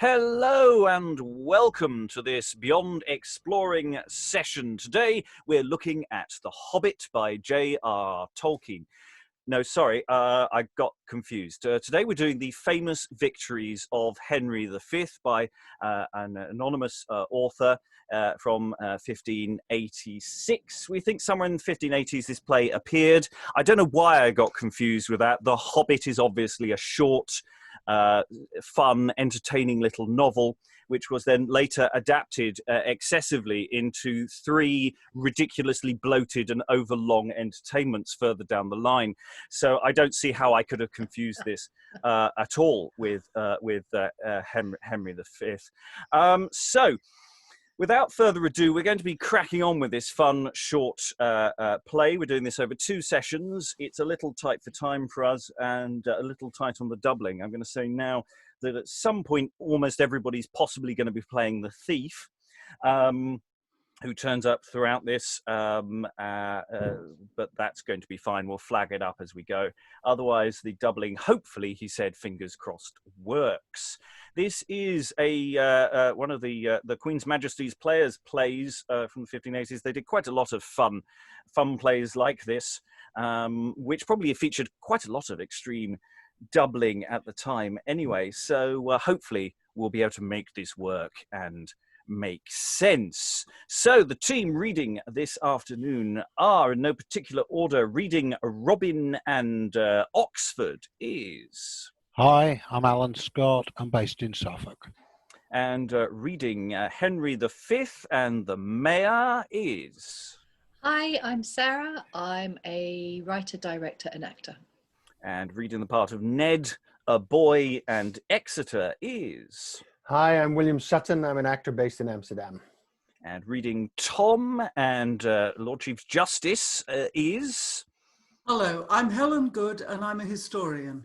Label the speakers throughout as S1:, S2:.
S1: Hello and welcome to this Beyond Exploring session. Today we're looking at The Hobbit by J.R. Tolkien. No, sorry, I got confused. Today we're doing the famous Victories of Henry V by an anonymous author from 1586. We think somewhere in the 1580s this play appeared. I don't know why I got confused with that. The Hobbit is obviously a short, fun, entertaining little novel, which was then later adapted excessively into 3 ridiculously bloated and overlong entertainments further down the line. So I don't see how I could have confused this at all with Henry V. So without further ado, we're going to be cracking on with this fun, short play. We're doing this over 2 sessions. It's a little tight for time for us and a little tight on the doubling. I'm going to say now that at some point, almost everybody's possibly going to be playing the thief, who turns up throughout this, but that's going to be fine. We'll flag it up as we go. Otherwise, the doubling, hopefully, he said, fingers crossed, works. This is a one of the Queen's Majesty's plays from the 1580s. They did quite a lot of fun plays like this, which probably featured quite a lot of extreme doubling at the time anyway. So hopefully we'll be able to make this work and make sense. So the team reading this afternoon are, in no particular order, reading Robin and Oxford is...
S2: Hi, I'm Alan Scott. I'm based in Suffolk.
S1: And reading Henry V and the Mayor is...
S3: Hi, I'm Sarah. I'm a writer, director and actor.
S1: And reading the part of Ned, a boy, and Exeter is...
S4: Hi, I'm William Sutton. I'm an actor based in Amsterdam.
S1: And reading Tom and Lord Chief Justice is...
S5: Hello, I'm Helen Good and I'm a historian.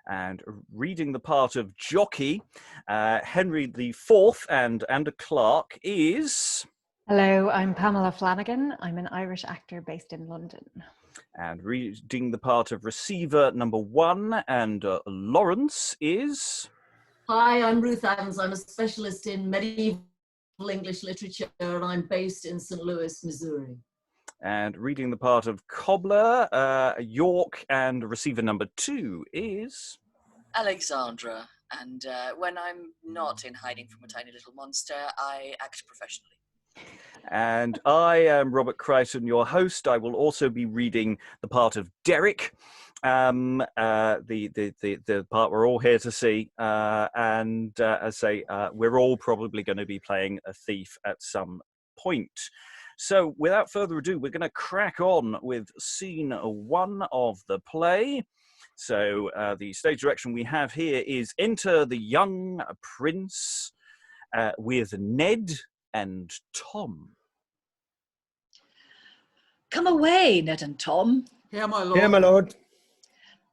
S1: And reading the part of Jockey, Henry IV and a Clerk is...
S6: Hello, I'm Pamela Flanagan. I'm an Irish actor based in London.
S1: And reading the part of Receiver number 1 and Lawrence is...
S7: Hi, I'm Ruth Adams. I'm a specialist in medieval English literature and I'm based in St. Louis, Missouri.
S1: And reading the part of Cobler, York, and Receiver number 2 is...
S8: Alexandra. And when I'm not in hiding from a tiny little monster, I act professionally.
S1: And I am Robert Crighton, your host. I will also be reading the part of Derick, the part we're all here to see. And as I say, we're all probably going to be playing a thief at some point. So without further ado, we're going to crack on with scene 1 of the play. So the stage direction we have here is enter the young prince with Ned and Tom.
S3: Come away, Ned and Tom.
S5: Here, my lord.
S4: Here, my lord.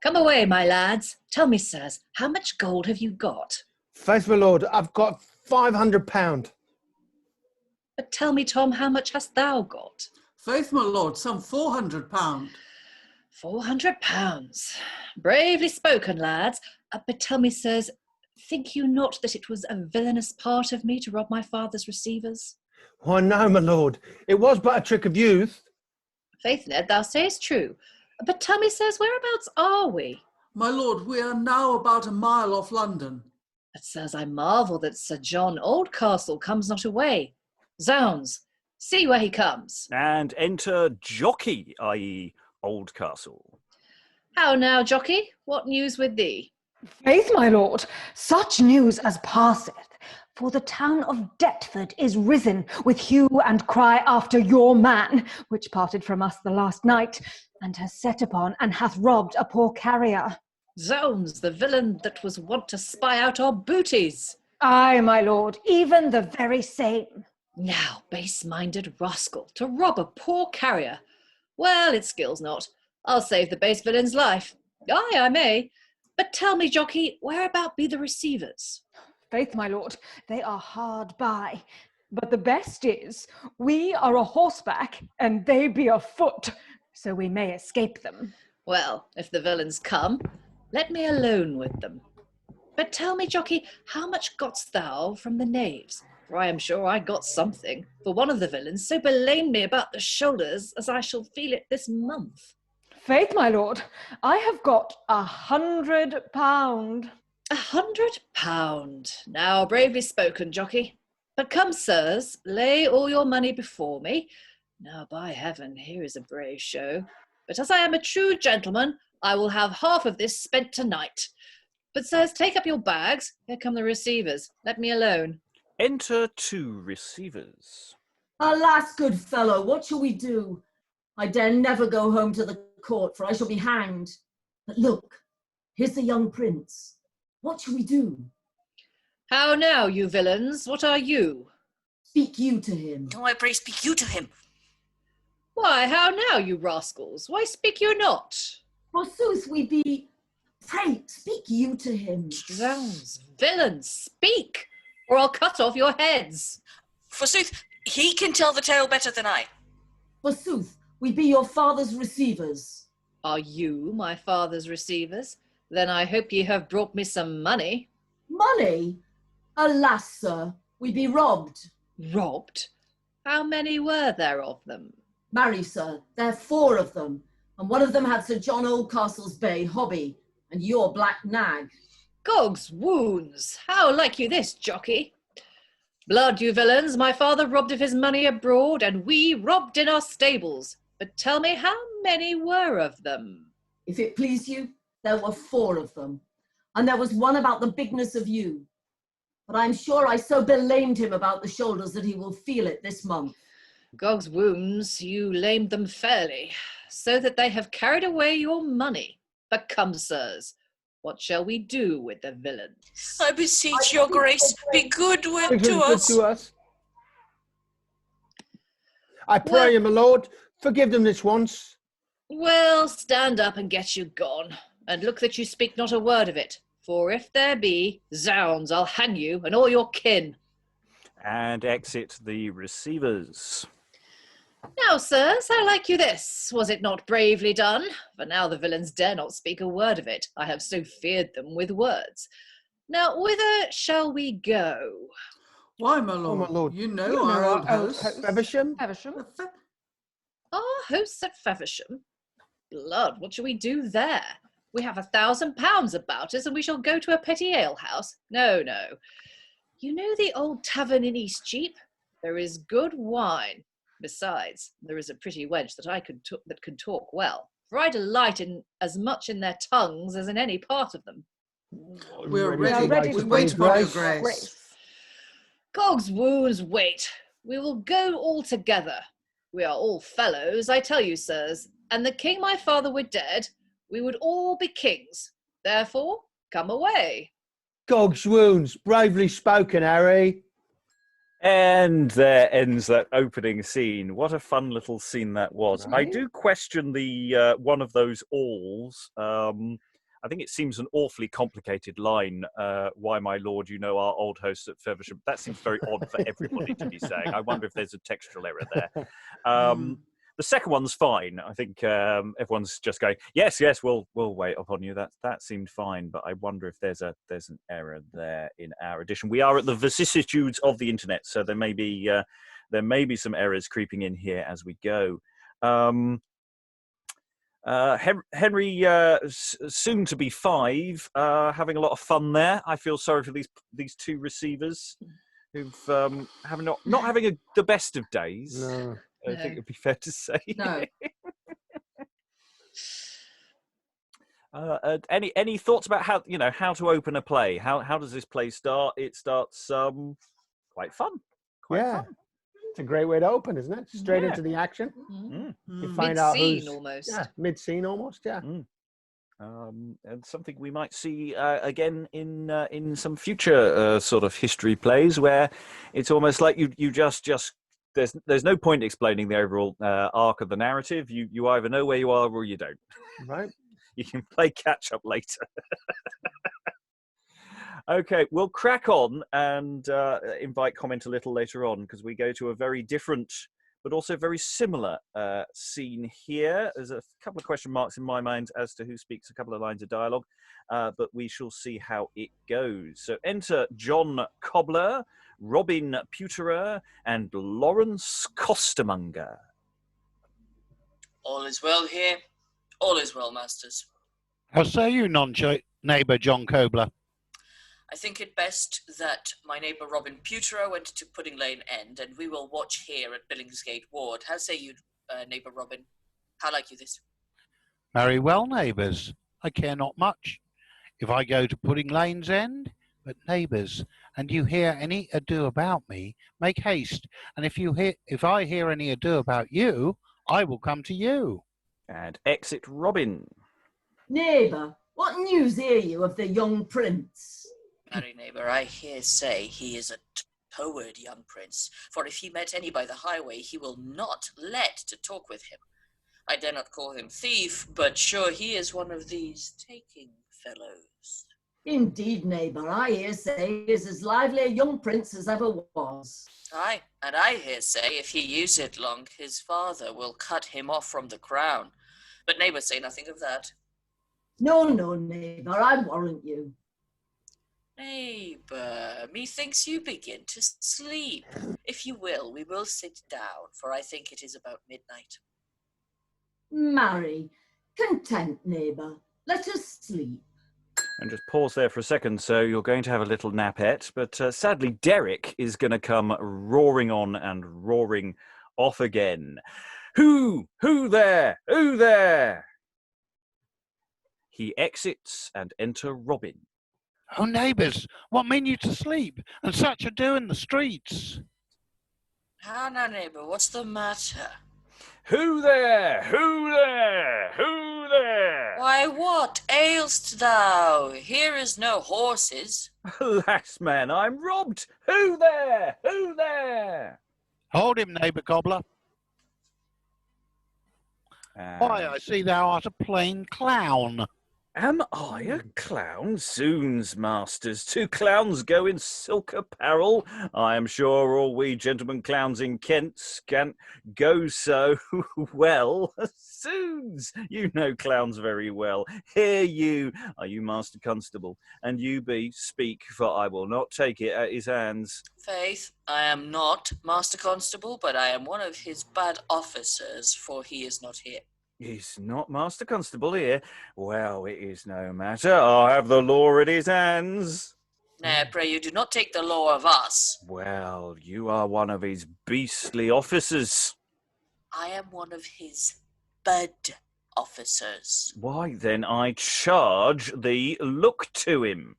S3: Come away, my lads. Tell me, sirs, how much gold have you got?
S4: Faith, my lord, I've got £500.
S3: But tell me, Tom, how much hast thou got?
S5: Faith, my lord, some £400.
S3: £400. Bravely spoken, lads. But tell me, sirs, think you not that it was a villainous part of me to rob my father's receivers?
S4: Why, no, my lord. It was but a trick of youth.
S3: Faith, Ned, thou sayest true. But tell me, sirs, whereabouts are we?
S5: My lord, we are now about a mile off London.
S3: But, sirs, I marvel that Sir John Oldcastle comes not away. Zounds, see where he comes.
S1: And enter Jockey, i.e. Oldcastle.
S3: How now, Jockey? What news with thee?
S6: Faith, my lord, such news as passeth. For the town of Deptford is risen with hue and cry after your man, which parted from us the last night, and has set upon and hath robbed a poor carrier.
S3: Zounds, the villain that was wont to spy out our booties.
S6: Aye, my lord, even the very same.
S3: Now, base-minded rascal, to rob a poor carrier. Well, it skills not. I'll save the base villain's life. Aye, I may. But tell me, Jockey, whereabout be the receivers?
S6: Faith, my lord, they are hard by. But the best is, we are a horseback, and they be afoot, so we may escape them.
S3: Well, if the villains come, let me alone with them. But tell me, Jockey, how much gotst thou from the knaves? For I am sure I got something, for one of the villains so belamed me about the shoulders as I shall feel it this month.
S6: Faith, my lord, I have got £100.
S3: £100. Now, bravely spoken, Jockey. But come, sirs, lay all your money before me. Now, by heaven, here is a brave show. But as I am a true gentleman, I will have half of this spent tonight. But, sirs, take up your bags. Here come the receivers. Let me alone.
S1: Enter 2 receivers.
S7: Alas, good fellow, what shall we do? I dare never go home to the court, for I shall be hanged. But look, here's the young prince. What shall we do?
S3: How now, you villains? What are you?
S7: Speak you to him.
S8: Oh, I pray speak you to him.
S3: Why, how now, you rascals? Why speak you not?
S7: Forsooth, we be... Pray, speak you to him.
S3: Zounds, villains, speak, or I'll cut off your heads.
S8: Forsooth, he can tell the tale better than I.
S7: Forsooth, we be your father's receivers.
S3: Are you my father's receivers? Then I hope ye have brought me some money.
S7: Money? Alas, sir, we be robbed.
S3: Robbed? How many were there of them?
S7: Marry, sir, there are 4 of them, and one of them had Sir John Oldcastle's bay hobby, and your black nag.
S3: Gog's wounds! How like you this, Jockey? Blood, you villains, my father robbed of his money abroad, and we robbed in our stables. But tell me, how many were of them?
S7: If it please you, there were 4 of them, and there was one about the bigness of you. But I'm sure I so belamed him about the shoulders that he will feel it this month.
S3: Gog's wounds, you lamed them fairly, so that they have carried away your money. But come, sirs, what shall we do with the villains?
S8: I beseech your grace, be good to us.
S4: I pray you, my lord, forgive them this once.
S3: Well, stand up and get you gone, and look that you speak not a word of it, for if there be, zounds, I'll hang you and all your kin.
S1: And exit the receivers.
S3: Now, sirs, how like you this? Was it not bravely done? For now the villains dare not speak a word of it. I have so feared them with words. Now, whither shall we go?
S5: Why, my lord?
S4: Oh, my lord.
S5: You know our old host.
S4: Feversham?
S3: Our hosts at Feversham? Blood, what shall we do there? We have £1,000 about us, and we shall go to a petty alehouse. No, no. You know the old tavern in Eastcheap? There is good wine. Besides, there is a pretty wench that can talk well, for I delight in as much in their tongues as in any part of them.
S5: We're ready. We wait upon your grace.
S3: Gog's wounds, wait. We will go all together. We are all fellows, I tell you, sirs, and the king my father were dead, we would all be kings. Therefore, come away.
S4: Gog's wounds, bravely spoken, Harry.
S1: And there ends that opening scene. What a fun little scene that was.
S4: Right.
S1: I do question the one of those alls. I think it seems an awfully complicated line. Why, my lord, you know our old host at Feversham. That seems very odd for everybody to be saying. I wonder if there's a textual error there. The second one's fine. I think everyone's just going, yes, we'll wait upon you. That seemed fine, but I wonder if there's an error there in our edition. We are at the vicissitudes of the internet, so there may be some errors creeping in here as we go. Henry, soon to be 5, having a lot of fun there. I feel sorry for these 2 receivers who've not having the best of days.
S4: No.
S1: I think it'd be fair to say.
S7: No.
S1: Any thoughts about how to open a play? How does this play start? It starts quite fun. Quite fun.
S4: It's a great way to open, isn't it? Straight into the action. You find out who's
S3: almost.
S4: Yeah, mid-scene almost. Yeah.
S1: And something we might see again in some future sort of history plays, where it's almost like you just there's no point explaining the overall arc of the narrative. You either know where you are or you don't.
S4: Right.
S1: You can play catch up later. Okay, we'll crack on and invite comment a little later on, because we go to a very different but also very similar scene here. There's a couple of question marks in my mind as to who speaks a couple of lines of dialogue, but we shall see how it goes. So enter John Cobler, Robin Pewterer, and Lawrence Costermonger.
S8: All is well here. All is well, masters.
S2: How say you, neighbour John Cobler?
S8: I think it best that my neighbour Robin Pewterer went to Pudding Lane End, and we will watch here at Billingsgate Ward. How say you, neighbour Robin? How like you this?
S2: Very well, neighbours. I care not much. If I go to Pudding Lane's End, but neighbours, and you hear any ado about me, make haste. And if I hear any ado about you, I will come to you.
S1: And exit Robin.
S7: Neighbour, what news hear you of the young prince?
S8: Marry neighbour, I hear say he is a toward young prince, for if he met any by the highway, he will not let to talk with him. I dare not call him thief, but sure he is one of these taking fellows.
S7: Indeed, neighbour, I hear say he is as lively a young prince as ever was.
S8: Aye, and I hear say if he use it long, his father will cut him off from the crown. But neighbour, say nothing of that.
S7: No, neighbour, I warrant you.
S8: Neighbour, methinks you begin to sleep. If you will, we will sit down, for I think it is about midnight.
S7: Marry, content, neighbour, let us sleep.
S1: And just pause there for a second. So you're going to have a little nappette, but sadly Derick is going to come roaring on and roaring off again. Who there? Who there? He exits and enter Robin.
S2: Oh, neighbours, what mean you to sleep, and such ado in the streets?
S8: How now, neighbour, what's the matter?
S1: Who there? Who there? Who there?
S8: Why, what ailst thou? Here is no horses.
S1: Alas, man, I'm robbed. Who there? Who there?
S2: Hold him, neighbour Cobler. Why, I see thou art a plain clown.
S1: Am I a clown? Zoons, masters. 2 clowns go in silk apparel. I am sure all we gentlemen clowns in Kent scant go so well. Zoons, you know clowns very well. Here you, are you Master Constable? And you be, speak, for I will not take it at his hands.
S8: Faith, I am not Master Constable, but I am one of his bad officers, for he is not here.
S1: He's not Master Constable here. Well, it is no matter. I have the law at his hands.
S8: Nay, pray you do not take the law of us.
S1: Well, you are one of his beastly officers.
S8: I am one of his bud officers.
S1: Why, then I charge thee, look to him.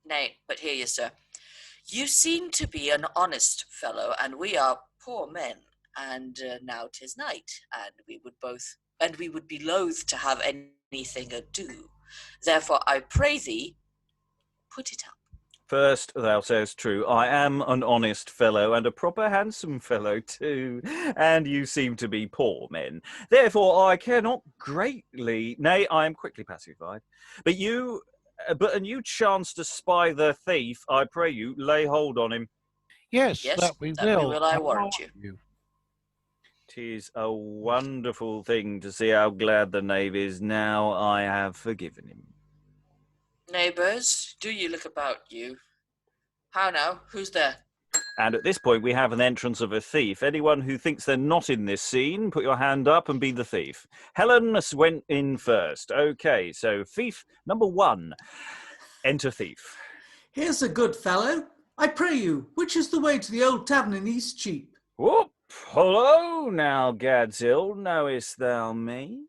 S8: Nay, but hear ye, sir. You seem to be an honest fellow, and we are poor men. And now 'tis night, and we would be loath to have anything ado. Therefore, I pray thee, put it up.
S1: First, thou sayest true. I am an honest fellow, and a proper handsome fellow too. And you seem to be poor men. Therefore, I care not greatly. Nay, I am quickly pacified. But you chance to spy the thief. I pray you, lay hold on him.
S2: Yes,
S8: Yes,
S2: that we
S8: that we
S2: will.
S8: will, I warrant you.
S1: 'Tis a wonderful thing to see how glad the knave is now I have forgiven him.
S8: Neighbours, do ye look about you? How now? Who's there?
S1: And at this point, we have an entrance of a thief. Anyone who thinks they're not in this scene, put your hand up and be the thief. Helen went in first. Okay, so thief number 1. Enter thief.
S5: Here's a good fellow. I pray you, which is the way to the old tavern in Eastcheap?
S1: Whoop! Hello now, Gadshill, knowest thou me?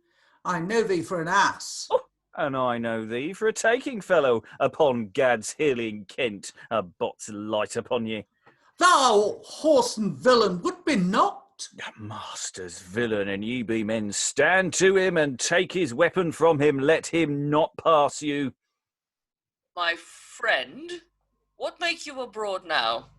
S5: I know thee for an ass.
S1: Oh, and I know thee for a taking fellow upon Gad's Hill in Kent. A bot's light upon ye.
S5: Thou whoreson villain would be not.
S1: Master's villain, and ye be men, stand to him and take his weapon from him. Let him not pass you.
S8: My friend, what make you abroad now?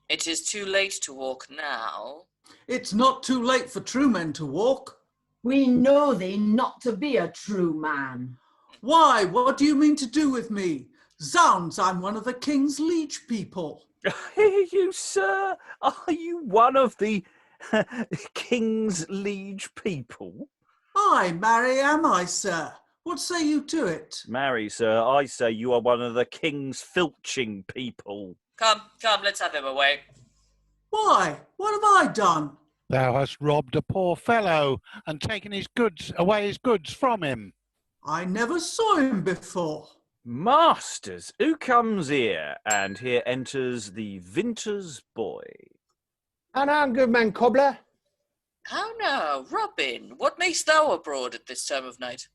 S8: It is too late to walk now.
S5: It's not too late for true men to walk.
S7: We know thee not to be a true man.
S5: Why, what do you mean to do with me? Zounds, I'm one of the king's liege people.
S1: Hear you, sir? Are you one of the King's liege people?
S5: Aye, marry am I, sir. What say you to it?
S1: Marry, sir, I say you are one of the king's filching people.
S8: Come, let's have him away.
S5: Why? What have I done?
S2: Thou hast robbed a poor fellow and taken his goods from him.
S5: I never saw him before.
S1: Masters, who comes here? And here enters the Vinter's boy.
S4: And good man, Cobler.
S8: How now, Robin, what makest thou abroad at this time of night?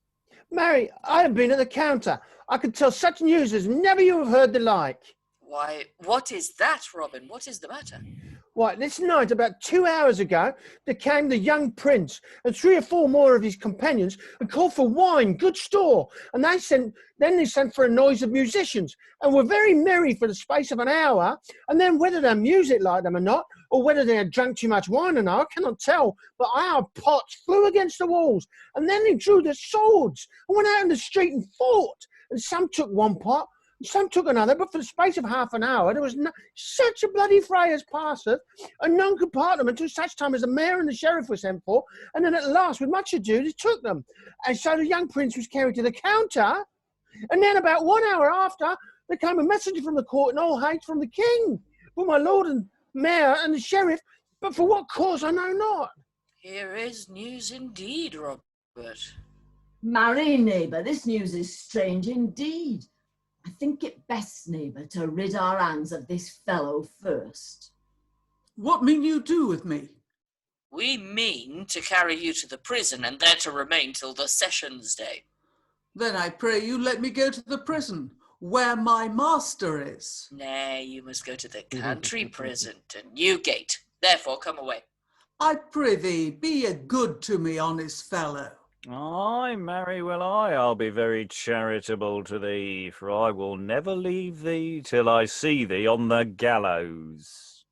S4: Mary, I have been at the counter. I could tell such news as never you have heard the like.
S8: Why, what is that, Robin? What is the matter?
S4: Why, this night, about 2 hours ago, there came the young prince and 3 or 4 more of his companions and called for wine, good store. And they sent for a noise of musicians and were very merry for the space of an hour. And then whether their music liked them or not, or whether they had drunk too much wine or not, I cannot tell. But our pots flew against the walls. And then they drew their swords and went out in the street and fought. And some took one pot, some took another, but for the space of half an hour, there was such a bloody fray as passeth, and none could part them until such time as the mayor and the sheriff were sent for, and then at last, with much ado, they took them. And so the young prince was carried to the counter, and then about 1 hour after, there came a messenger from the court in all haste from the king, for my lord and mayor and the sheriff, but for what cause I know not.
S8: Here is news indeed, Robert.
S7: Marry, neighbour, this news is strange indeed. I think it best, neighbour, to rid our hands of this fellow first.
S5: What mean you do with me?
S8: We mean to carry you to the prison and there to remain till the sessions day.
S5: Then I pray you let me go to the prison, where my master is.
S8: Nay, you must go to the country prison, to Newgate. Therefore, come away.
S5: I prithee, be a good to me, honest fellow.
S1: Ay, marry will I'll be very charitable to thee, for I will never leave thee till I see thee on the gallows.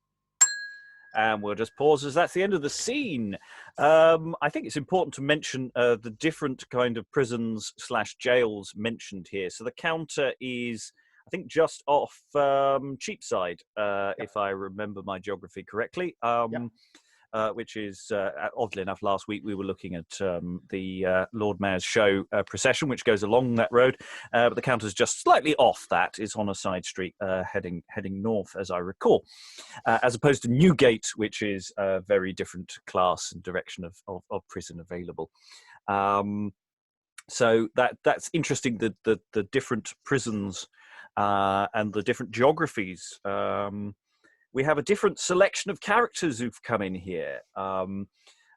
S1: And we'll just pause as that's the end of the scene. I think it's important to mention the different kind of prisons / jails mentioned here. So the counter is, I think, just off Cheapside, if I remember my geography correctly. Which is, oddly enough, last week we were looking at the Lord Mayor's show procession, which goes along that road, but the counter's just slightly off that. It's on a side street heading north, as I recall, as opposed to Newgate, which is a very different class and direction of prison available. So that's interesting, the different prisons and the different geographies. We have a different selection of characters who've come in here.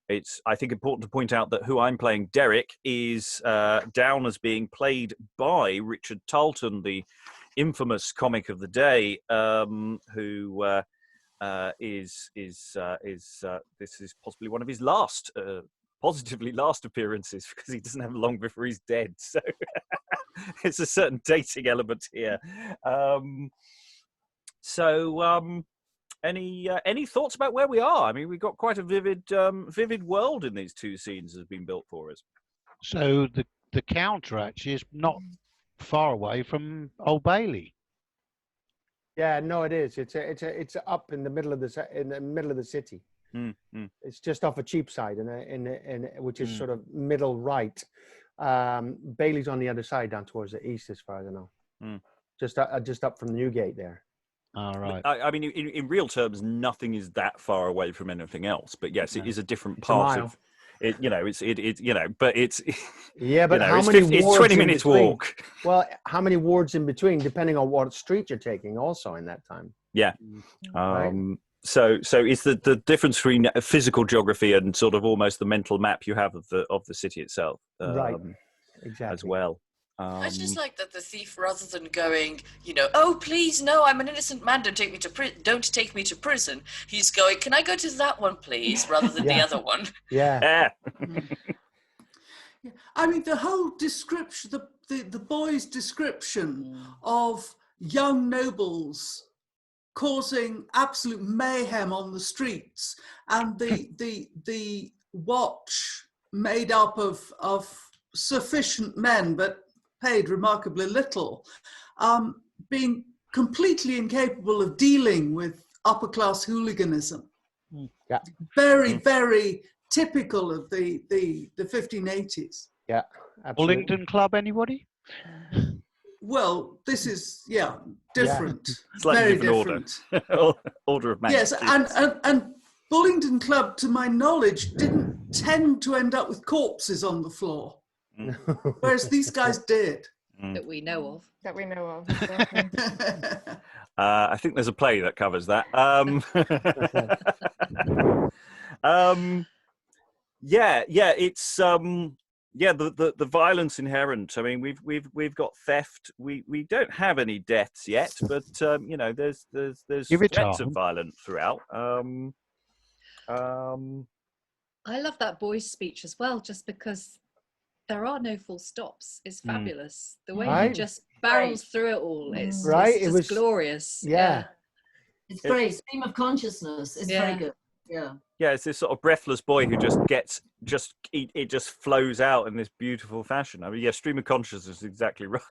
S1: It's, I think, important to point out that who I'm playing, Derick, is down as being played by Richard Tarleton, the infamous comic of the day, who this is possibly one of his last, positively last appearances, because he doesn't have long before he's dead. So it's a certain dating element here. Any thoughts about where we are? I mean, we've got quite a vivid world in these two scenes that has been built for us.
S2: So the counter actually is not far away from Old Bailey.
S4: Yeah, no, it is. It's up in the middle of the city.
S1: Mm-hmm.
S4: It's just off a Cheapside, which is sort of middle right. Bailey's on the other side, down towards the east, as far as I know. Just up from Newgate there.
S2: All right.
S1: I mean, in real terms, nothing is that far away from anything else. But yes, it is a different
S4: It's
S1: part
S4: a mile.
S1: of it. You know, but it's
S4: Yeah, but
S1: how
S4: how many
S1: it's
S4: wards
S1: 20
S4: in
S1: minutes
S4: between?
S1: walk.
S4: Well, how many wards in between, depending on what street you're taking, also in that time.
S1: Yeah.
S4: Right.
S1: So it's the difference between physical geography and sort of almost the mental map you have of the city itself.
S4: Right. Exactly.
S1: As well.
S8: I just like that the thief, rather than going, oh please no, I'm an innocent man, don't take me to prison. He's going, can I go to that one, please, rather than the other one.
S4: Yeah.
S5: I mean, the whole description, the boy's description of young nobles causing absolute mayhem on the streets, and the watch made up of sufficient men, but paid remarkably little, being completely incapable of dealing with upper class hooliganism.
S4: Yeah.
S5: Very, very typical of the 1580s.
S4: Yeah, absolutely.
S2: Bullingdon Club, anybody?
S5: Well, this is different.
S1: It's like
S5: Very
S1: give an order.
S5: different.
S1: Order of
S5: Yes,
S1: magnitude.
S5: and Bullingdon Club, to my knowledge, didn't tend to end up with corpses on the floor, whereas these guys did.
S3: That we know of.
S9: That we know of. Exactly.
S1: I think there's a play that covers that. It's the violence inherent. I mean, we've got theft. We don't have any deaths yet, but there's threats of violence throughout.
S3: I love that boy's speech as well, just because there are no full stops. It's fabulous. The way he just barrels through it all. It's
S4: It was
S3: glorious.
S4: Yeah.
S7: It's great. Stream of consciousness is very good. Yeah.
S1: Yeah, it's this sort of breathless boy who it just flows out in this beautiful fashion. I mean, stream of consciousness is exactly right.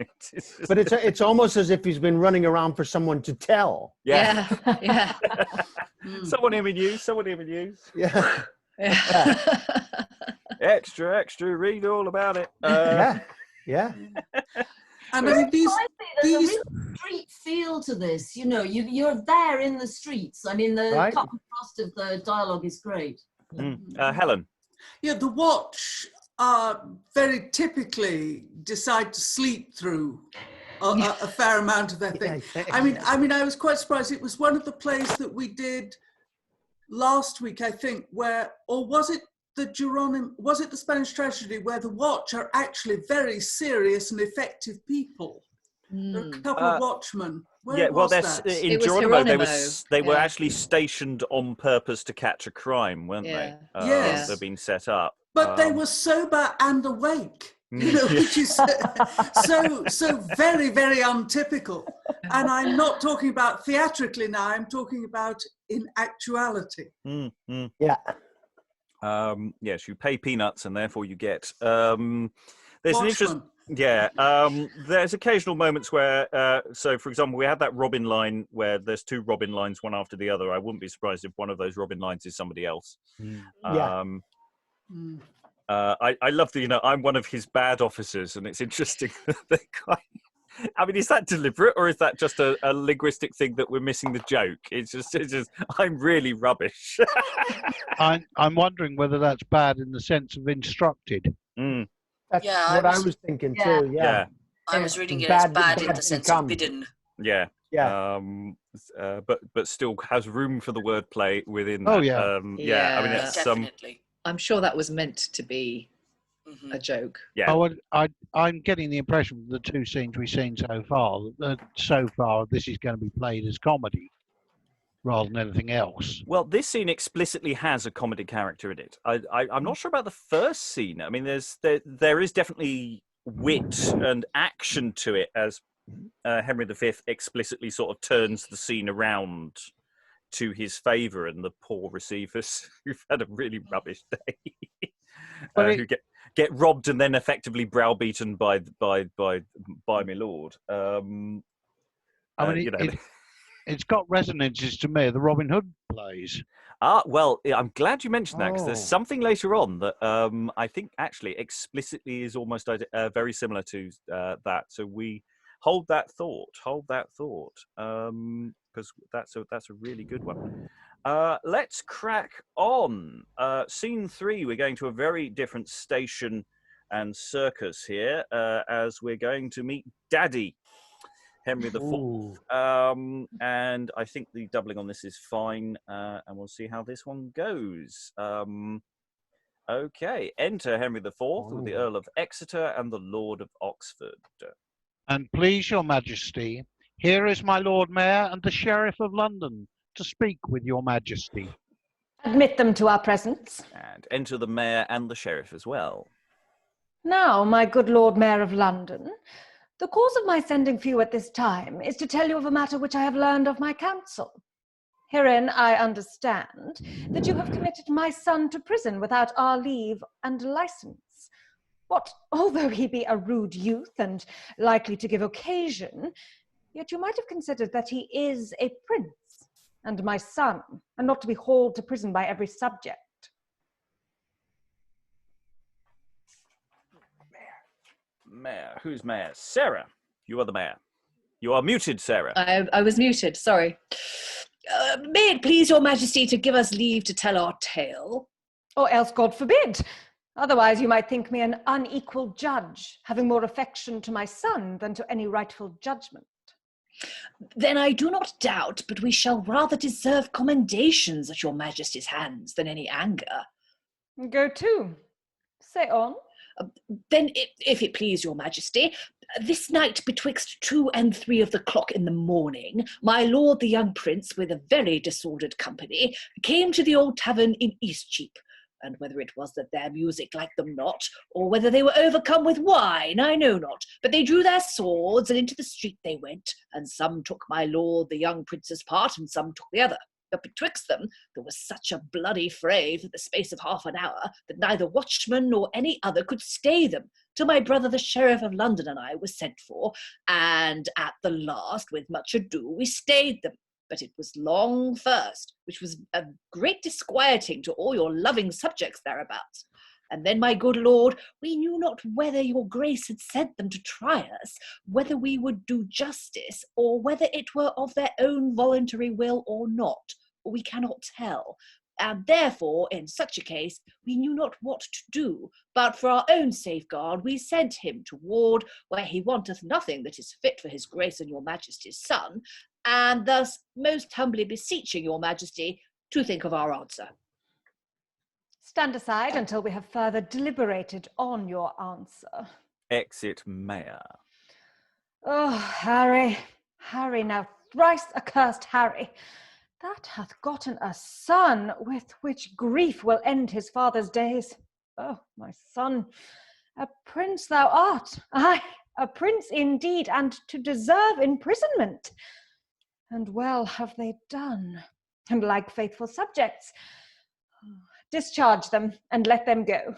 S4: But it's almost as if he's been running around for someone to tell.
S3: Yeah.
S1: Someone even news.
S4: Yeah.
S1: Extra, read all about it.
S4: Yeah.
S5: And I mean,
S7: there's a real street feel to this. You're there in the streets. I mean, the cut and thrust of the dialogue is great.
S1: Helen.
S5: Yeah, the watch very typically decide to sleep through a fair amount of their thing. I mean, I was quite surprised. It was one of the plays that we did last week, I think, was it the Spanish tragedy where the watch are actually very serious and effective people? There are a couple of watchmen.
S1: In Geronimo, they were actually stationed on purpose to catch a crime, weren't they?
S5: Yes.
S1: They've been set up.
S5: But they were sober and awake, which is so very, very untypical. And I'm not talking about theatrically now, I'm talking about in actuality.
S4: Yeah.
S1: Yes, you pay peanuts and therefore you get. There's an interesting. There's occasional moments where, so for example, we had that Robin line where there's two Robin lines, one after the other. I wouldn't be surprised if one of those Robin lines is somebody else. I love I'm one of his bad officers, and it's interesting that they're quite. I mean, is that deliberate, or is that just a linguistic thing that we're missing the joke? It's just I'm really rubbish.
S2: I'm wondering whether that's bad in the sense of instructed.
S4: That's what I was thinking too. Yeah.
S8: I was reading it as bad in the sense of bidden.
S1: Yeah.
S4: Yeah.
S1: But still has room for the wordplay within.
S2: Oh
S1: that.
S2: yeah.
S1: I mean, it's
S8: definitely.
S3: I'm sure that was meant to be a joke.
S1: Yeah.
S2: I'm getting the impression from the two scenes we've seen so far that this is going to be played as comedy rather than anything else.
S1: Well, this scene explicitly has a comedy character in it. I'm not sure about the first scene. I mean, there is definitely wit and action to it as Henry V explicitly sort of turns the scene around to his favour, and the poor receivers who've had a really rubbish day, who get robbed and then effectively browbeaten by my lord.
S2: It's got resonances to me, the Robin Hood plays.
S1: Well, I'm glad you mentioned that, because there's something later on that I think actually explicitly is almost very similar to that. So we hold that thought, because that's a really good one. Let's crack on. Scene 3, we're going to a very different station and circus here, as we're going to meet Daddy, Henry IV. And I think the doubling on this is fine, and we'll see how this one goes. Okay, enter Henry IV with the Earl of Exeter and the Lord of Oxford.
S2: And please, your Majesty, here is my Lord Mayor and the Sheriff of London to speak with your Majesty.
S6: Admit them to our presence.
S1: And enter the Mayor and the Sheriff as well.
S6: Now, my good Lord Mayor of London, the cause of my sending for you at this time is to tell you of a matter which I have learned of my council. Herein I understand that you have committed my son to prison without our leave and license. What, although he be a rude youth and likely to give occasion, yet you might have considered that he is a prince, and my son, and not to be hauled to prison by every subject.
S1: Mayor. Who's mayor? Sarah. You are the mayor. You are muted, Sarah.
S3: I was muted, sorry. May it please your majesty to give us leave to tell our tale?
S6: Or else, God forbid. Otherwise, you might think me an unequal judge, having more affection to my son than to any rightful judgment.
S3: Then I do not doubt, but we shall rather deserve commendations at your majesty's hands than any anger.
S6: Go to. Say on.
S3: Then, if it please your majesty, this night betwixt 2 and 3 of the clock in the morning, my lord the young prince, with a very disordered company, came to the old tavern in Eastcheap, and whether it was that their music liked them not, or whether they were overcome with wine, I know not, but they drew their swords, and into the street they went, and some took my lord the young prince's part, and some took the other. But betwixt them there was such a bloody fray for the space of half an hour that neither watchman nor any other could stay them, till my brother the Sheriff of London and I were sent for, and at the last, with much ado, we stayed them. But it was long first, which was a great disquieting to all your loving subjects thereabouts. And then, my good lord, we knew not whether your grace had sent them to try us, whether we would do justice, or whether it were of their own voluntary will or not, or we cannot tell. And therefore, in such a case, we knew not what to do, but for our own safeguard we sent him to ward, where he wanteth nothing that is fit for his grace and your majesty's son, and thus most humbly beseeching your majesty to think of our answer.
S6: Stand aside until we have further deliberated on your answer.
S1: Exit mayor.
S6: Oh, Harry, Harry, now thrice accursed Harry, that hath gotten a son with which grief will end his father's days. Oh, my son, a prince thou art, aye, a prince indeed, and to deserve imprisonment. And well have they done, and like faithful subjects, discharge them and let them go.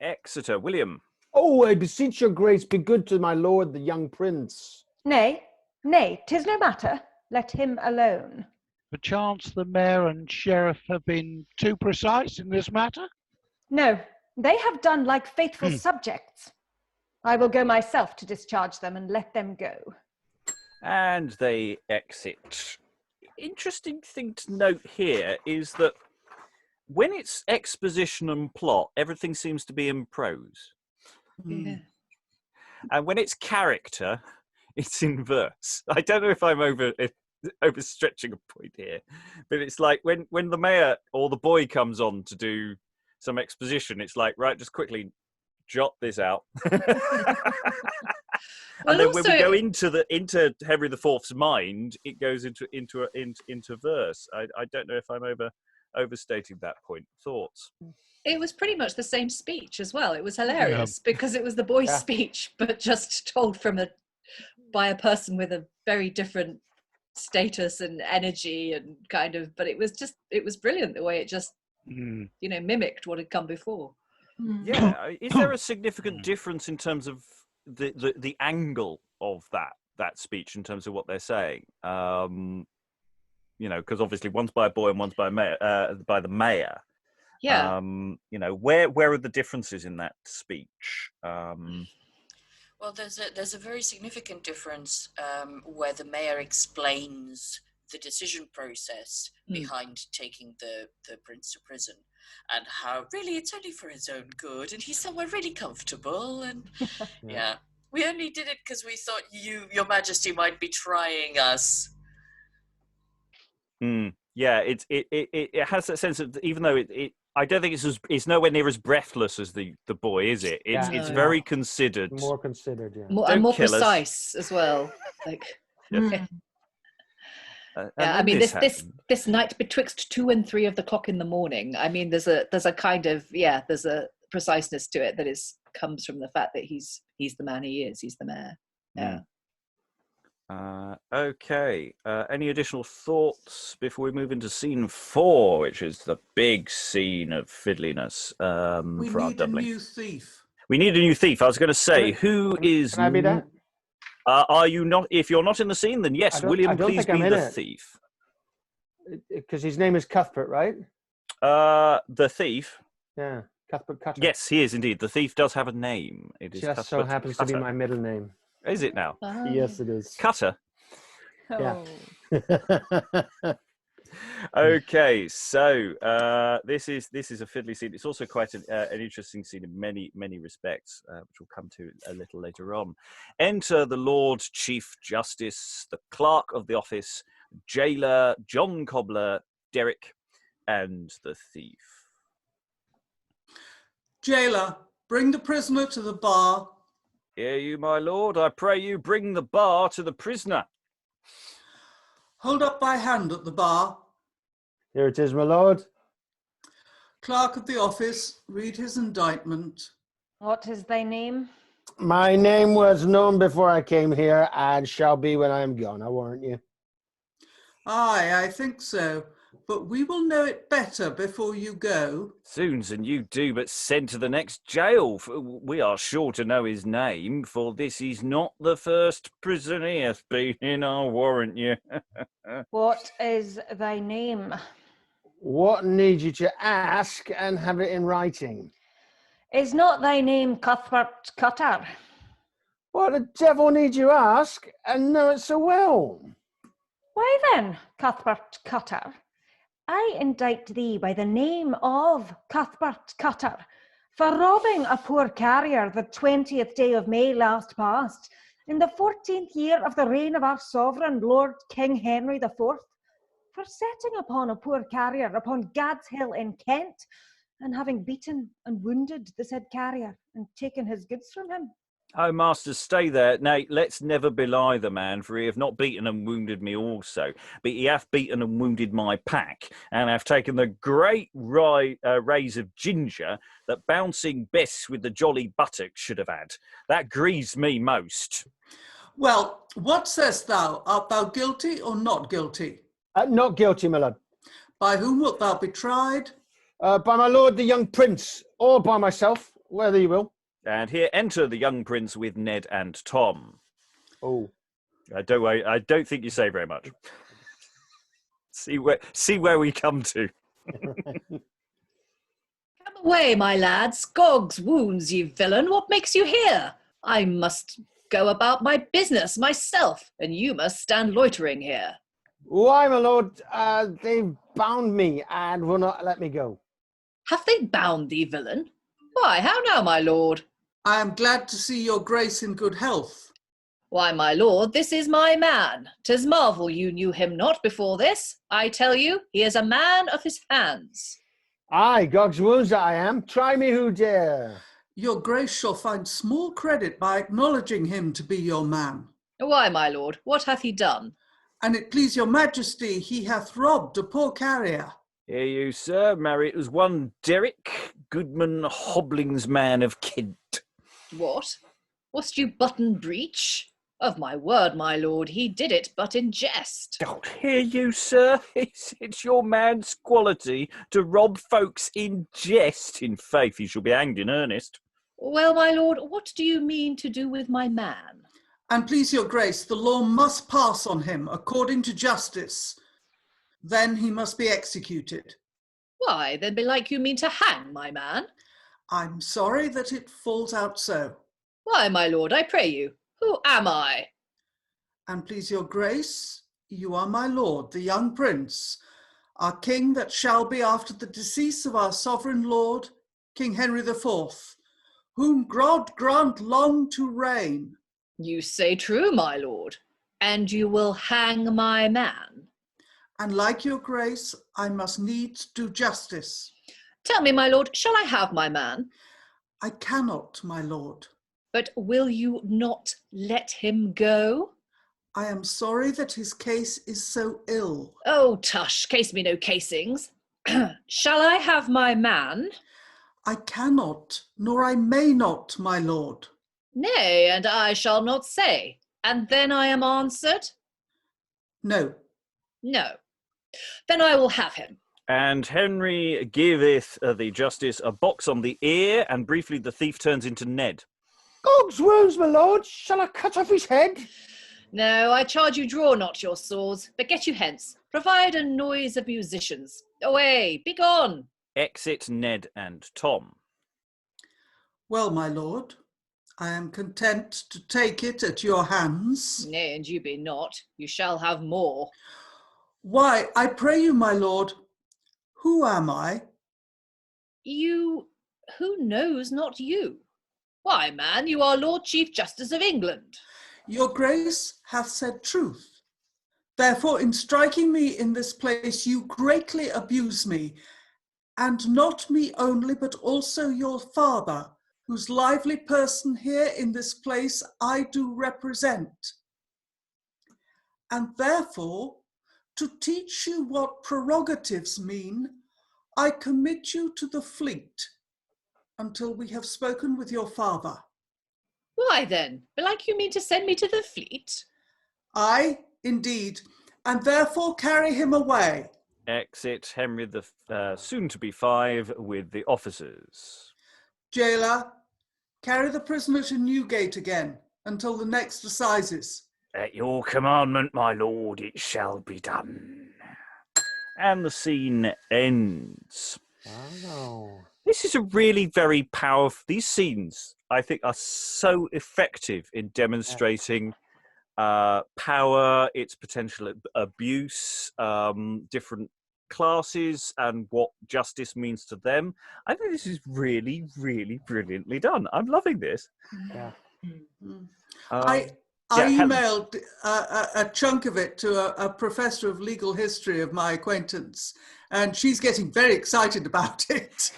S1: Exeter, William.
S4: Oh, I beseech your grace, be good to my lord the young prince.
S6: Nay, nay, 'tis no matter, let him alone.
S2: Perchance the mayor and sheriff have been too precise in this matter?
S6: No, they have done like faithful subjects. I will go myself to discharge them and let them go.
S1: And they exit. Interesting thing to note here is that when it's exposition and plot, everything seems to be in prose.
S3: Yeah.
S1: And when it's character, it's in verse. I don't know if I'm overstretching a point here, but it's like when the mayor or the boy comes on to do some exposition, it's like, right, just quickly jot this out. And then when we go into Henry IV's mind, it goes into verse. I don't know if I'm overstating that point. Thoughts?
S3: It was pretty much the same speech as well. It was hilarious because it was the boy's speech, but just told by a person with a very different status and energy and kind of. But it was brilliant the way it just mimicked what had come before.
S1: Yeah, is there a significant difference in terms of the angle of that speech in terms of what they're saying? Because obviously one's by a boy and one's by the mayor.
S3: Yeah.
S1: Where are the differences in that speech?
S8: Well, there's a very significant difference where the mayor explains the decision process behind taking the prince to prison, and how really it's only for his own good, and he's somewhere really comfortable, and we only did it because we thought your majesty might be trying us.
S1: Yeah, it has that sense of, even though I don't think it's nowhere near as breathless as the boy, is it? It's very considered,
S4: more considered,
S3: more precise as well. Like, I mean, this night betwixt 2 and 3 of the clock in the morning. I mean, there's a kind of there's a preciseness to it that comes from the fact that he's the man he is. He's the mayor. Yeah.
S1: Okay. Any additional thoughts before we move into scene 4, which is the big scene of fiddliness for our doubling?
S5: We need a new thief.
S1: We need a new thief. I was going to say, who is...
S4: Can I be that?
S1: Are you not? If you're not in the scene, then yes, William,
S4: I don't
S1: please
S4: think I'm
S1: be
S4: in
S1: the
S4: it.
S1: thief.
S4: Because his name is Cuthbert, right?
S1: The thief?
S4: Yeah, Cuthbert Cutter.
S1: Yes, he is indeed. The thief does have a name. It is
S4: Just so
S1: Cuthbert
S4: happens
S1: Cutter.
S4: to be my middle name.
S1: Is it now?
S4: Yes, it is.
S1: Cutter.
S4: Yeah.
S6: Oh.
S1: Okay, so this is a fiddly scene. It's also quite an interesting scene in many respects, which we'll come to a little later on. Enter the Lord Chief Justice, the clerk of the office, jailer, John Cobler, Derick, and the thief.
S5: Jailer, bring the prisoner to the bar.
S1: Hear you, my lord. I pray you bring the bar to the prisoner.
S5: Hold up thy hand at the bar.
S4: Here it is, my lord.
S5: Clerk of the office, read his indictment.
S6: What is thy name?
S4: My name was known before I came here and shall be when I am gone, I warrant you.
S5: Aye, I think so. But we will know it better before you go.
S1: Soons and you do but send to the next jail. For we are sure to know his name, for this is not the first prison he hath been in, I warrant you.
S6: What is thy name?
S4: What need you to ask and have it in writing?
S6: Is not thy name Cuthbert Cutter?
S4: What the devil need you ask and know it so well?
S6: Why then, Cuthbert Cutter, I indict thee by the name of Cuthbert Cutter for robbing a poor carrier the 20th day of May last past, in the 14th year of the reign of our sovereign Lord King Henry IV, for setting upon a poor carrier upon Gad's Hill in Kent, and having beaten and wounded the said carrier, and taken his goods from him.
S1: Oh, master, stay there. Nay, let's never belie the man, for he hath not beaten and wounded me also, but he hath beaten and wounded my pack, and hath taken the great rays of ginger that Bouncing Bess with the jolly buttock should have had. That grieves me most.
S5: Well, what sayest thou? Art thou guilty or not guilty?
S4: Not guilty, my lord.
S5: By whom wilt thou be tried?
S4: By my lord the young prince, or by myself, whether you will.
S1: And here enter the young prince with Ned and Tom.
S4: Oh.
S1: I don't think you say very much. See where we come to.
S3: Come away, my lads. Gog's wounds, ye villain. What makes you here? I must go about my business myself, and you must stand loitering here.
S4: Why, my lord? They've bound me and will not let me go.
S3: Have they bound thee, villain? Why, how now, my lord?
S5: I am glad to see your grace in good health.
S3: Why, my lord, this is my man. 'Tis marvel you knew him not before this. I tell you, he is a man of his hands.
S4: Aye, Gog's wounds that I am. Try me who dare.
S5: Your grace shall find small credit by acknowledging him to be your man.
S3: Why, my lord, what hath he done?
S5: And it please your majesty, he hath robbed a poor carrier.
S1: Here you, sir, marry, it was one Derick, Goodman Hobbling's man of Kent.
S3: What? Wast you button breech? Of my word, my lord, he did it but in jest.
S1: Oh, hear you, sir, it's your man's quality to rob folks in jest. In faith, he shall be hanged in earnest.
S3: Well, my lord, what do you mean to do with my man?
S5: And please your grace, the law must pass on him according to justice. Then he must be executed.
S3: Why, then belike you mean to hang my man?
S5: I'm sorry that it falls out so.
S3: Why, my lord, I pray you, who am I?
S5: And please your grace, you are my lord, the young prince, our king that shall be after the decease of our sovereign lord, King Henry IV, whom God grant long to reign.
S3: You say true, my lord, and you will hang my man.
S5: And like your grace, I must needs do justice.
S3: Tell me, my lord, shall I have my man?
S5: I cannot, my lord.
S3: But will you not let him go?
S5: I am sorry that his case is so ill.
S3: Oh, tush, case me no casings. Shall I have my man?
S5: I cannot, nor I may not, my lord.
S3: Nay, and I shall not say. And then I am answered?
S5: No.
S3: No. Then I will have him.
S1: And Henry giveth the justice a box on the ear, and briefly the thief turns into Ned.
S4: Odds wounds, my lord, shall I cut off his head?
S3: No, I charge you draw not your swords, but get you hence. Provide a noise of musicians. Away, be gone.
S1: Exit Ned and Tom.
S5: Well, my lord, I am content to take it at your hands.
S3: Nay, and you be not. You shall have more.
S5: Why, I pray you, my lord, who am I?
S3: You, who knows not you? Why, man, you are Lord Chief Justice of England.
S5: Your grace hath said truth. Therefore, in striking me in this place, you greatly abuse me, and not me only, but also your father, whose lively person here in this place I do represent. And therefore, to teach you what prerogatives mean, I commit you to the Fleet until we have spoken with your father.
S3: Why then, belike you mean to send me to the Fleet?
S5: Aye, indeed, and therefore carry him away.
S1: Exit Henry the soon-to-be 5 with the officers.
S5: Jailer, carry the prisoner to Newgate again until the next assizes.
S1: At your commandment, my lord, it shall be done. And the scene ends.
S4: Oh.
S1: This is a really very powerful... These scenes, I think, are so effective in demonstrating power, its potential abuse, different classes, and what justice means to them. I think this is really, really brilliantly done. I'm loving this.
S4: Yeah.
S5: I
S1: Helen.
S5: emailed a chunk of it to a professor of legal history of my acquaintance, and she's getting very excited about it.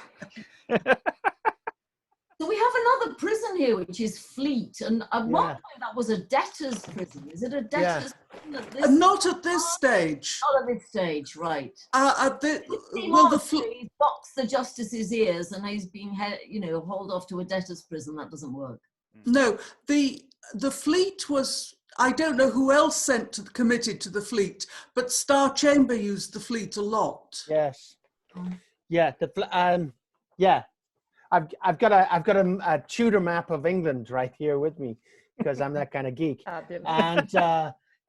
S7: So we have another prison here, which is Fleet, and at one point that was a debtor's prison. Is it a debtor's prison at this
S5: Not at this stage.
S7: Not at this stage, right.
S5: The
S7: he's boxed the justice's ears and he's being, hauled off to a debtor's prison. That doesn't work.
S5: No, the Fleet was, I don't know who else committed to the Fleet, but Star Chamber used the Fleet a lot.
S4: Yes. Yeah. I've got a Tudor map of England right here with me because I'm that kind of geek. And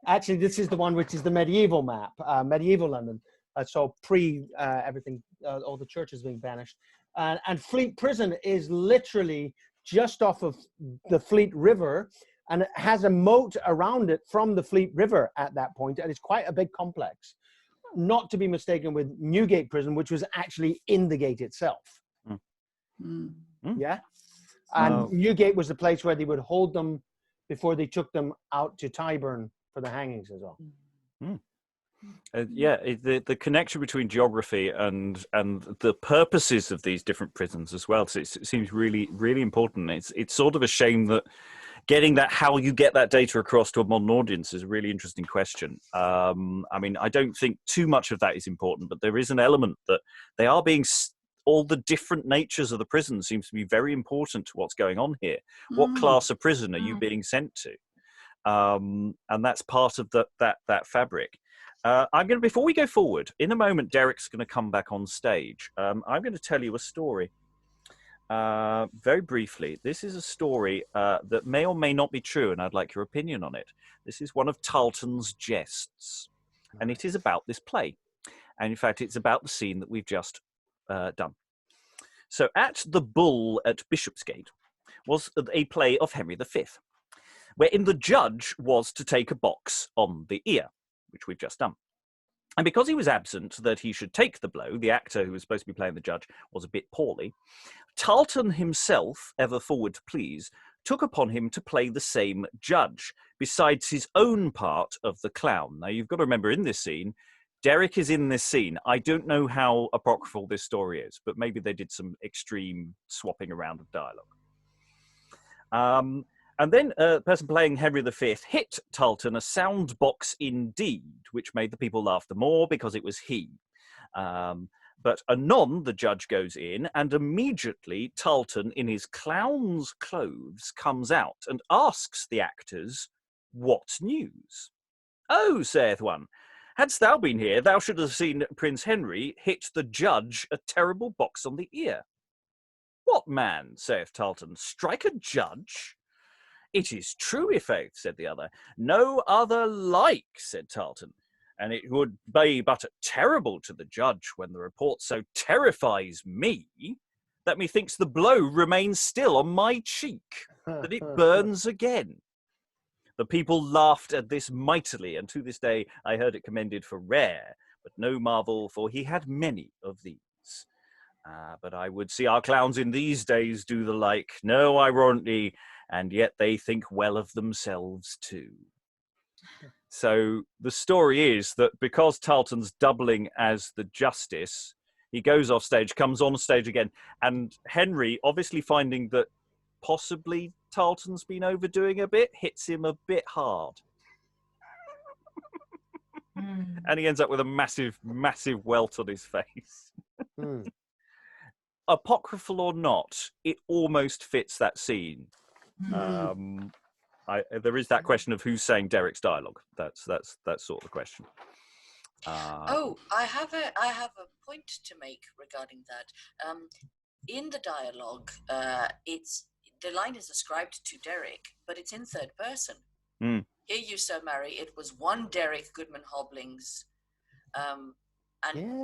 S4: actually, this is the one which is the medieval map, medieval London. So pre everything, all the churches being banished. And Fleet Prison is literally just off of the Fleet River, and it has a moat around it from the Fleet River at that point, and it's quite a big complex. Not to be mistaken with Newgate Prison, which was actually in the gate itself. Yeah, and Newgate was the place where they would hold them before they took them out to Tyburn for the hangings as well.
S1: The connection between geography and the purposes of these different prisons as well. So it seems really, really important. It's sort of a shame that getting that, how you get that data across to a modern audience, is a really interesting question. I mean, I don't think too much of that is important, but there is an element that they are being. All the different natures of the prison seems to be very important to what's going on here. What class of prison are you being sent to? And that's part of that fabric. Before we go forward, in a moment, Derick's going to come back on stage. I'm going to tell you a story. Very briefly, this is a story that may or may not be true, and I'd like your opinion on it. This is one of Tarleton's jests, and it is about this play. And in fact, it's about the scene that we've just done. So at the Bull at Bishopsgate was a play of Henry V, wherein the judge was to take a box on the ear, which we've just done. And because he was absent that he should take the blow, the actor who was supposed to be playing the judge was a bit poorly, Tarleton himself, ever forward to please, took upon him to play the same judge, besides his own part of the clown. Now, you've got to remember, in this scene, Derick is in this scene. I don't know how apocryphal this story is, but maybe they did some extreme swapping around of dialogue. And then a person playing Henry V hit Tarleton a sound box indeed, which made the people laugh the more because it was he. But anon the judge goes in, and immediately Tarleton, in his clown's clothes, comes out and asks the actors, "What news?" "Oh," saith one, "hadst thou been here, thou should have seen Prince Henry hit the judge a terrible box on the ear." "What, man," saith Tarleton, "strike a judge? "It is true, i' faith," said the other. "No other like," said Tarleton. "And it would be but terrible to the judge when the report so terrifies me that methinks the blow remains still on my cheek, that it burns again." The people laughed at this mightily, and to this day I heard it commended for rare, but no marvel, for he had many of these. But I would see our clowns in these days do the like, no irony, and yet they think well of themselves too. So the story is that because Tarleton's doubling as the justice, he goes off stage, comes on stage again, and Henry, obviously finding that possibly Tarleton's been overdoing a bit, hits him a bit hard. And he ends up with a massive, massive welt on his face. Apocryphal or not, it almost fits that scene. There is that question of who's saying Derick's dialogue. That's sort of the question.
S8: I have a point to make regarding that. In the dialogue, the line is ascribed to Derick, but it's in third person. Hear you, Sir Mary. It was one Derick Goodman Hobblings.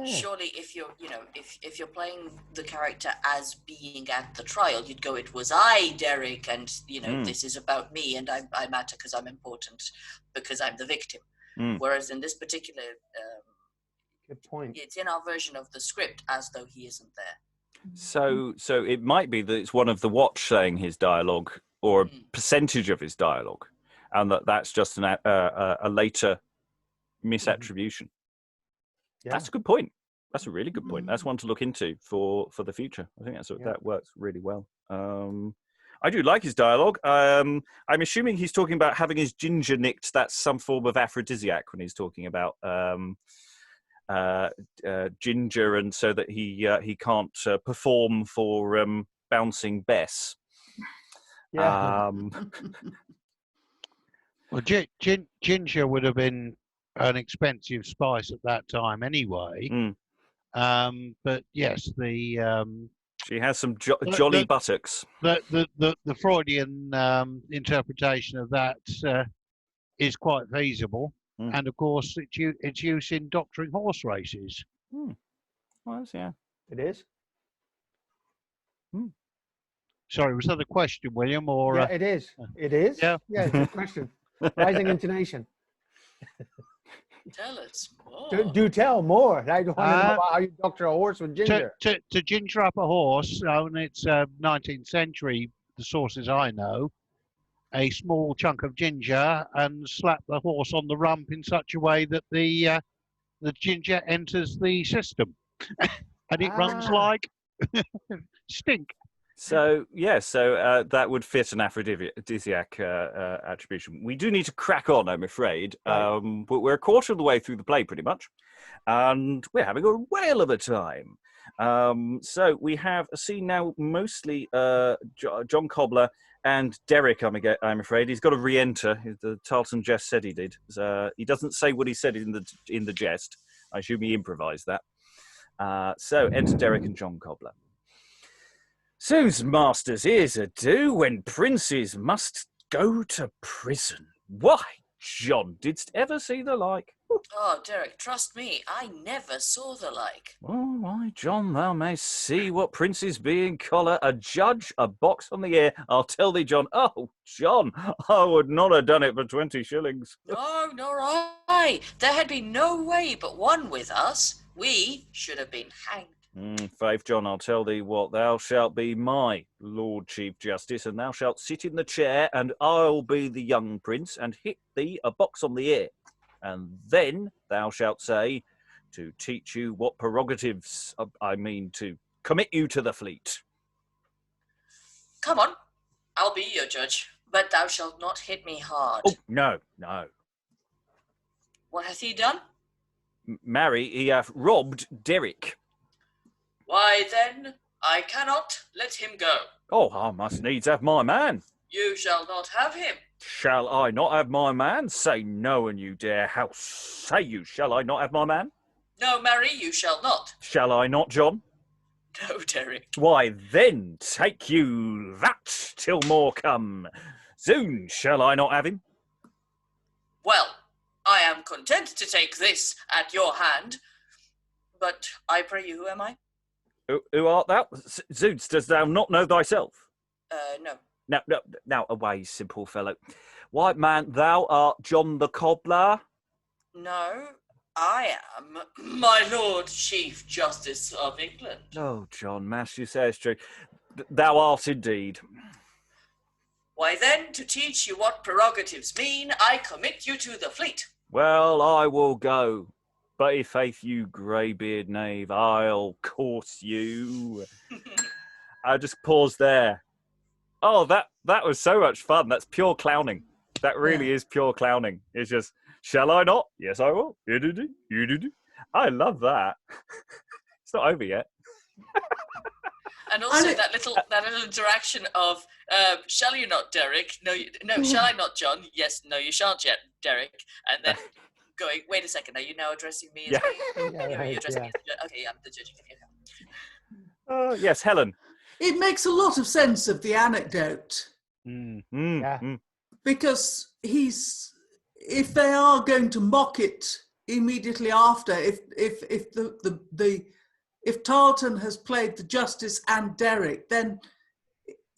S8: Surely, if you're playing the character as being at the trial, you'd go, "It was I, Derick, and this is about me, and I matter because I'm important, because I'm the victim." Whereas in this particular,
S4: good point,
S8: it's in our version of the script as though he isn't there.
S1: So it might be that it's one of the watch saying his dialogue, or a percentage of his dialogue, and that's just a later misattribution. Yeah. That's a good point. That's a really good point. That's one to look into for the future. I think that works really well. I do like his dialogue. I'm assuming he's talking about having his ginger nicked. That's some form of aphrodisiac when he's talking about ginger, and so that he can't perform for bouncing Bess.
S2: Well, ginger would have been an expensive spice at that time anyway. But yes,
S1: she has some jolly buttocks.
S2: The Freudian interpretation of that is quite feasible, and of course it's used in doctoring horse races.
S1: Well, yeah,
S4: it is.
S2: Sorry, was that a question, William? Or
S4: it is. It is.
S2: Yeah,
S4: it's a question. Rising intonation.
S8: Tell us more.
S4: Do tell more. I want to know about how you doctor a horse with ginger.
S2: To ginger up a horse, and it's 19th century, the sources I know, a small chunk of ginger and slap the horse on the rump in such a way that the ginger enters the system and it runs like stink.
S1: So that would fit an aphrodisiac attribution. We do need to crack on, I'm afraid. Right. But we're a quarter of the way through the play, pretty much, and we're having a whale of a time. So we have a scene now, mostly John Cobler and Derick. I'm afraid he's got to re-enter. The Tarleton jest said he did. He doesn't say what he said in the jest. I assume he improvised that. So enter Derick and John Cobler. "Zoos, masters, here's a do when princes must go to prison. Why, John, didst ever see the like?"
S8: "Oh, Derick, trust me, I never saw the like."
S1: "Oh, why, John, thou mayst see what princes be in collar, a judge, a box on the ear. I'll tell thee, John." "Oh, John, I would not have done it for 20 shillings.
S8: "No, nor I. There had been no way but one with us. We should have been hanged."
S1: "Faith, John, I'll tell thee what, thou shalt be my Lord Chief Justice, and thou shalt sit in the chair, and I'll be the young prince, and hit thee a box on the ear. And then thou shalt say, to teach you what prerogatives, to commit you to the fleet."
S8: "Come on, I'll be your judge, but thou shalt not hit me hard."
S1: "Oh, no.
S8: "What hath he done?"
S1: "Marry, he hath robbed Derick."
S8: "Why, then, I cannot let him go."
S1: "Oh, I must needs have my man."
S8: "You shall not have him."
S1: "Shall I not have my man? Say no, and you dare. How say you, shall I not have my man?"
S8: "No, marry, you shall not."
S1: "Shall I not, John?"
S8: "No, Derick."
S1: "Why, then, take you that till more come. Soon shall I not have him?
S8: Well, I am content to take this at your hand, but I pray you, who am I?
S1: Who art thou? Zoots, dost thou not know thyself?
S8: No.
S1: Now away, simple fellow. White man, thou art John the Cobler?
S8: No, I am my Lord Chief Justice of England.
S1: Oh, John, mass, you say it's true. Thou art indeed.
S8: Why then, to teach you what prerogatives mean, I commit you to the fleet.
S1: Well, I will go. But if faith you grey-beard knave, I'll course you. I'll just pause there. Oh, that was so much fun. That's pure clowning. That really is pure clowning. It's just, shall I not? Yes, I will. You do. I love that. It's not over yet.
S8: And also that little interaction of, shall you not, Derick? No, shall I not, John? Yes, no, you shan't yet, Derick. And then going, wait a second, are you now addressing me? Are you addressing me? Okay, I'm the judge.
S1: Yes, Helen.
S5: It makes a lot of sense of the anecdote. Because if they are going to mock it immediately after, if Tarleton has played the Justice and Derick, then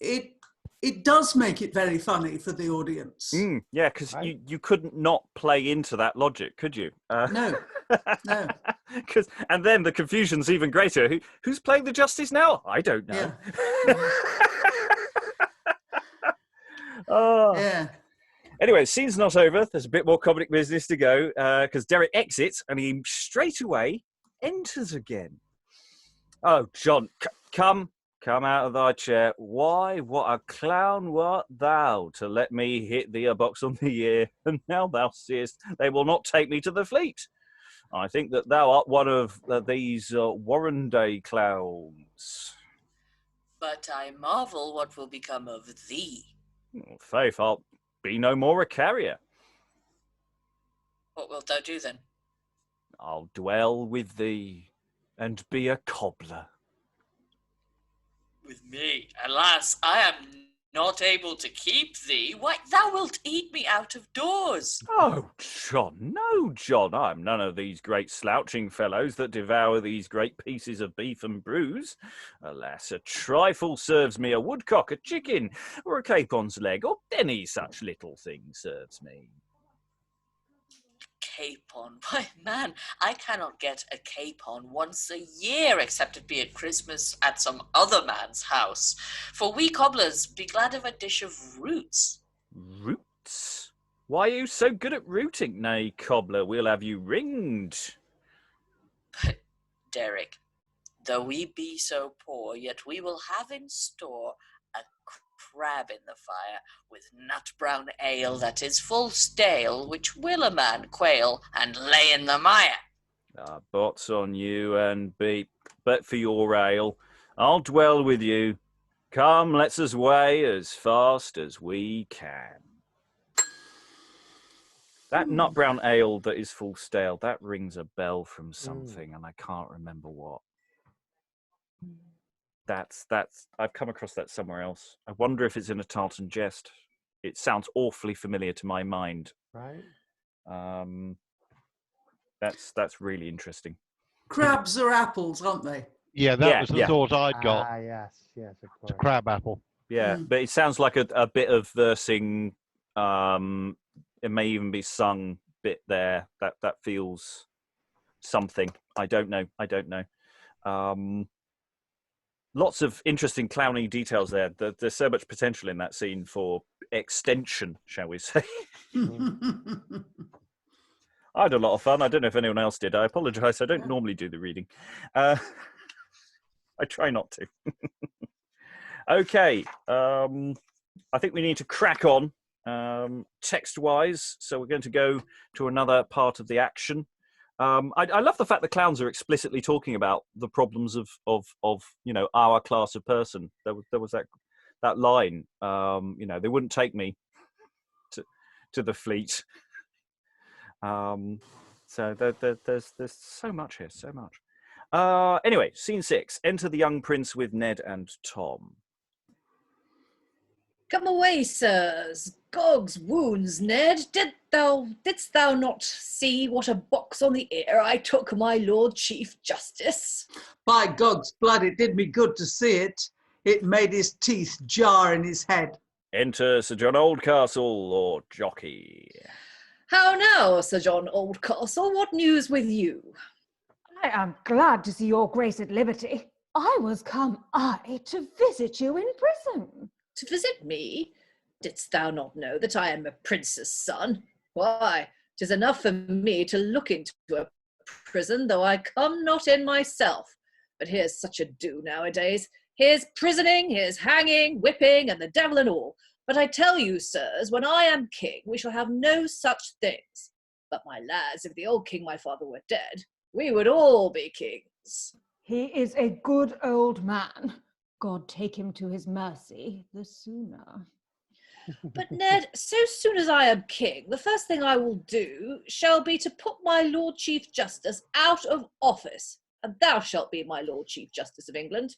S5: it does make it very funny for the audience.
S1: Yeah, because you couldn't not play into that logic, could you?
S5: No.
S1: And then the confusion's even greater. Who's playing the Justice now? I don't know.
S5: Yeah.
S1: Anyway, scene's not over. There's a bit more comic business to go because Derick exits and he straight away enters again. Oh, John, come out of thy chair. Why, what a clown wert thou to let me hit thee a box on the ear, and now thou seest they will not take me to the fleet. I think that thou art one of these Warren Day clowns.
S8: But I marvel what will become of thee.
S1: Faith, I'll be no more a carrier.
S8: What wilt thou do then?
S1: I'll dwell with thee and be a cobbler.
S8: With me? Alas, I am not able to keep thee. Why, thou wilt eat me out of doors.
S1: Oh, John, no, John. I'm none of these great slouching fellows that devour these great pieces of beef and brews. Alas, a trifle serves me a woodcock, a chicken, or a capon's leg, or any such little thing serves me.
S8: Capon? Why, man, I cannot get a capon once a year, except it be at Christmas at some other man's house. For we cobblers be glad of a dish of roots.
S1: Roots? Why are you so good at rooting? Nay, cobbler, we'll have you ringed.
S8: But, Derick, though we be so poor, yet we will have in store a crab in the fire, with nut brown ale that is full stale, which will a man quail and lay in the mire.
S1: Bots on you and beat, but for your ale, I'll dwell with you. Come, let's us weigh as fast as we can. That nut brown ale that is full stale, that rings a bell from something, and I can't remember what. That's I've come across that somewhere else. I wonder if it's in a Tarleton jest. It sounds awfully familiar to my mind.
S4: Right.
S1: That's really interesting.
S5: Crabs are apples, aren't they?
S2: Yeah, that was the thought I'd got.
S4: Yes, of course.
S2: It's a crab apple.
S1: Yeah, but it sounds like a bit of versing. It may even be sung bit there. That feels something. I don't know. Lots of interesting clowning details there. There's so much potential in that scene for extension, shall we say. I had a lot of fun. I don't know if anyone else did. I apologise. I don't normally do the reading. I try not to. Okay. I think we need to crack on text-wise. So we're going to go to another part of the action. I love the fact the clowns are explicitly talking about the problems of our class of person. There was that line. They wouldn't take me to the fleet. So there's so much here, so much. Anyway, scene 6. Enter the young prince with Ned and Tom.
S3: Come away, sirs. Gog's wounds, Ned. Didst thou not see what a box on the ear I took my Lord Chief Justice?
S5: By Gog's blood, it did me good to see it. It made his teeth jar in his head.
S1: Enter Sir John Oldcastle, or Jockey.
S3: How now, Sir John Oldcastle? What news with you?
S6: I am glad to see your grace at liberty. I was come, to visit you in prison.
S3: To visit me? Didst thou not know that I am a prince's son? Why, 'tis enough for me to look into a prison, though I come not in myself. But here's such ado nowadays. Here's prisoning, here's hanging, whipping, and the devil and all. But I tell you, sirs, when I am king, we shall have no such things. But my lads, if the old king my father were dead, we would all be kings.
S6: He is a good old man. God take him to his mercy the sooner.
S3: But Ned, so soon as I am king, the first thing I will do shall be to put my Lord Chief Justice out of office, and thou shalt be my Lord Chief Justice of England.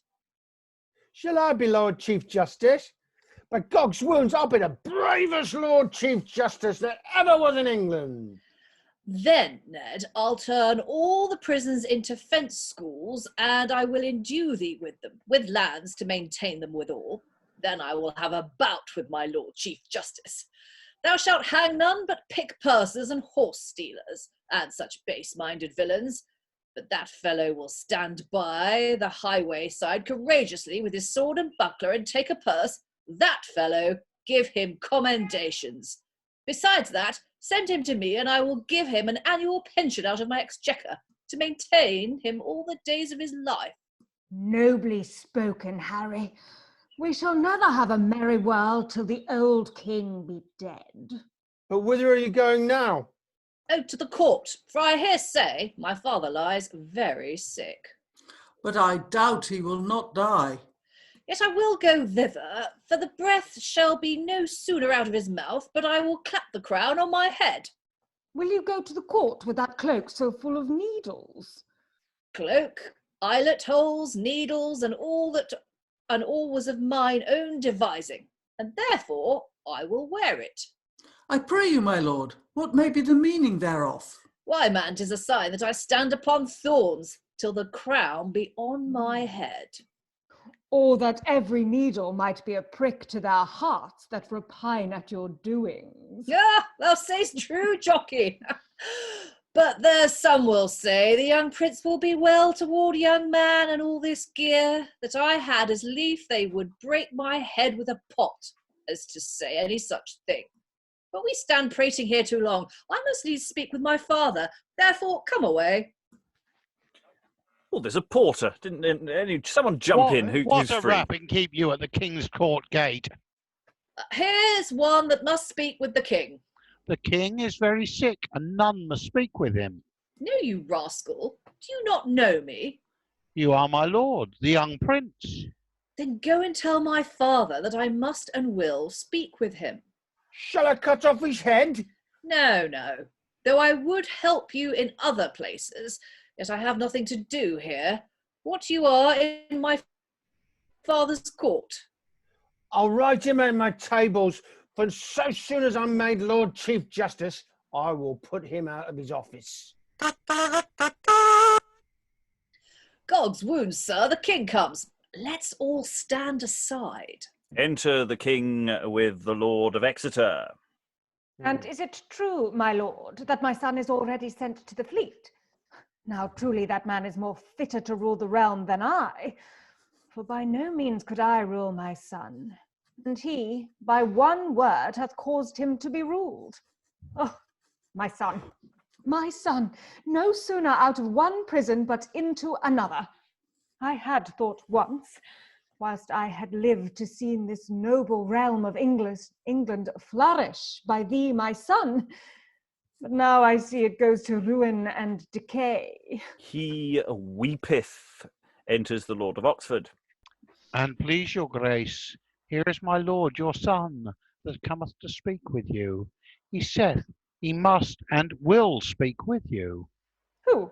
S4: Shall I be Lord Chief Justice? By Gog's wounds, I'll be the bravest Lord Chief Justice that ever was in England.
S3: Then, Ned, I'll turn all the prisons into fence schools, and I will endue thee with them, with lands to maintain them withal. Then I will have a bout with my Lord Chief Justice. Thou shalt hang none but pick pursers and horse stealers, and such base-minded villains. But that fellow will stand by the highway side courageously with his sword and buckler and take a purse. That fellow, give him commendations. Besides that, send him to me, and I will give him an annual pension out of my exchequer to maintain him all the days of his life.
S6: Nobly spoken, Harry. We shall never have a merry world till the old king be dead.
S4: But whither are you going now?
S3: Oh, to the court, for I hear say my father lies very sick.
S5: But I doubt he will not die.
S3: Yet I will go thither, for the breath shall be no sooner out of his mouth, but I will clap the crown on my head.
S6: Will you go to the court with that cloak so full of needles?
S3: Cloak, eyelet holes, needles, and all was of mine own devising, and therefore I will wear it.
S5: I pray you, my lord, what may be the meaning thereof?
S3: Why, man, 'tis a sign that I stand upon thorns, till the crown be on my head.
S6: Or that every needle might be a prick to their hearts that repine at your doings.
S3: Ah, thou say'st true, Jockey. But there's some will say the young prince will be well toward young man, and all this gear, that I had as lief they would break my head with a pot, as to say any such thing. But we stand prating here too long. I must needs speak with my father. Therefore, come away.
S1: Oh, there's a porter. Didn't someone jump in who's
S2: What a
S1: free?
S2: rap and keep you at the King's Court gate.
S3: Here's one that must speak with the king.
S2: The king is very sick, and none must speak with him.
S3: No, you rascal. Do you not know me?
S2: You are my lord, the young prince.
S3: Then go and tell my father that I must and will speak with him.
S4: Shall I cut off his head?
S3: No, no. Though I would help you in other places, yet I have nothing to do here. What you are in my father's court.
S4: I'll write him at my tables, for so soon as I'm made Lord Chief Justice, I will put him out of his office.
S3: Gog's wounds, sir, the king comes. Let's all stand aside.
S1: Enter the king with the Lord of Exeter.
S6: And is it true, my lord, that my son is already sent to the fleet? Now truly that man is more fitter to rule the realm than I, for by no means could I rule my son, and he, by one word, hath caused him to be ruled. Oh, my son, no sooner out of one prison but into another. I had thought once, whilst I had lived to see this noble realm of England flourish by thee, my son, but now I see it goes to ruin and decay.
S1: He weepeth. Enters the Lord of Oxford.
S2: And please your grace, here is my lord your son, that cometh to speak with you. He saith he must and will speak with you.
S6: Who?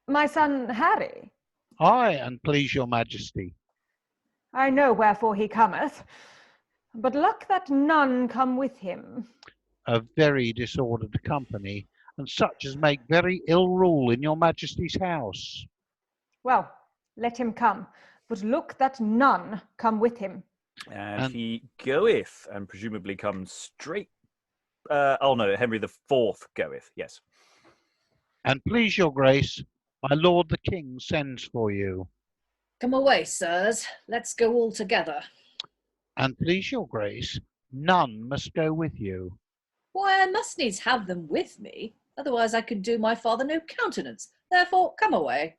S6: My son Harry?
S2: Aye, and please your majesty.
S6: I know wherefore he cometh. But luck that none come with him.
S2: A very disordered company, and such as make very ill rule in your majesty's house.
S6: Well, let him come, but look that none come with him.
S1: And he goeth, and presumably comes straight. Oh no, Henry the Fourth goeth. Yes.
S2: And please your grace, my lord the king sends for you.
S3: Come away, sirs. Let's go all together.
S2: And please your grace, none must go with you.
S3: Why, I must needs have them with me, otherwise I could do my father no countenance. Therefore, come away.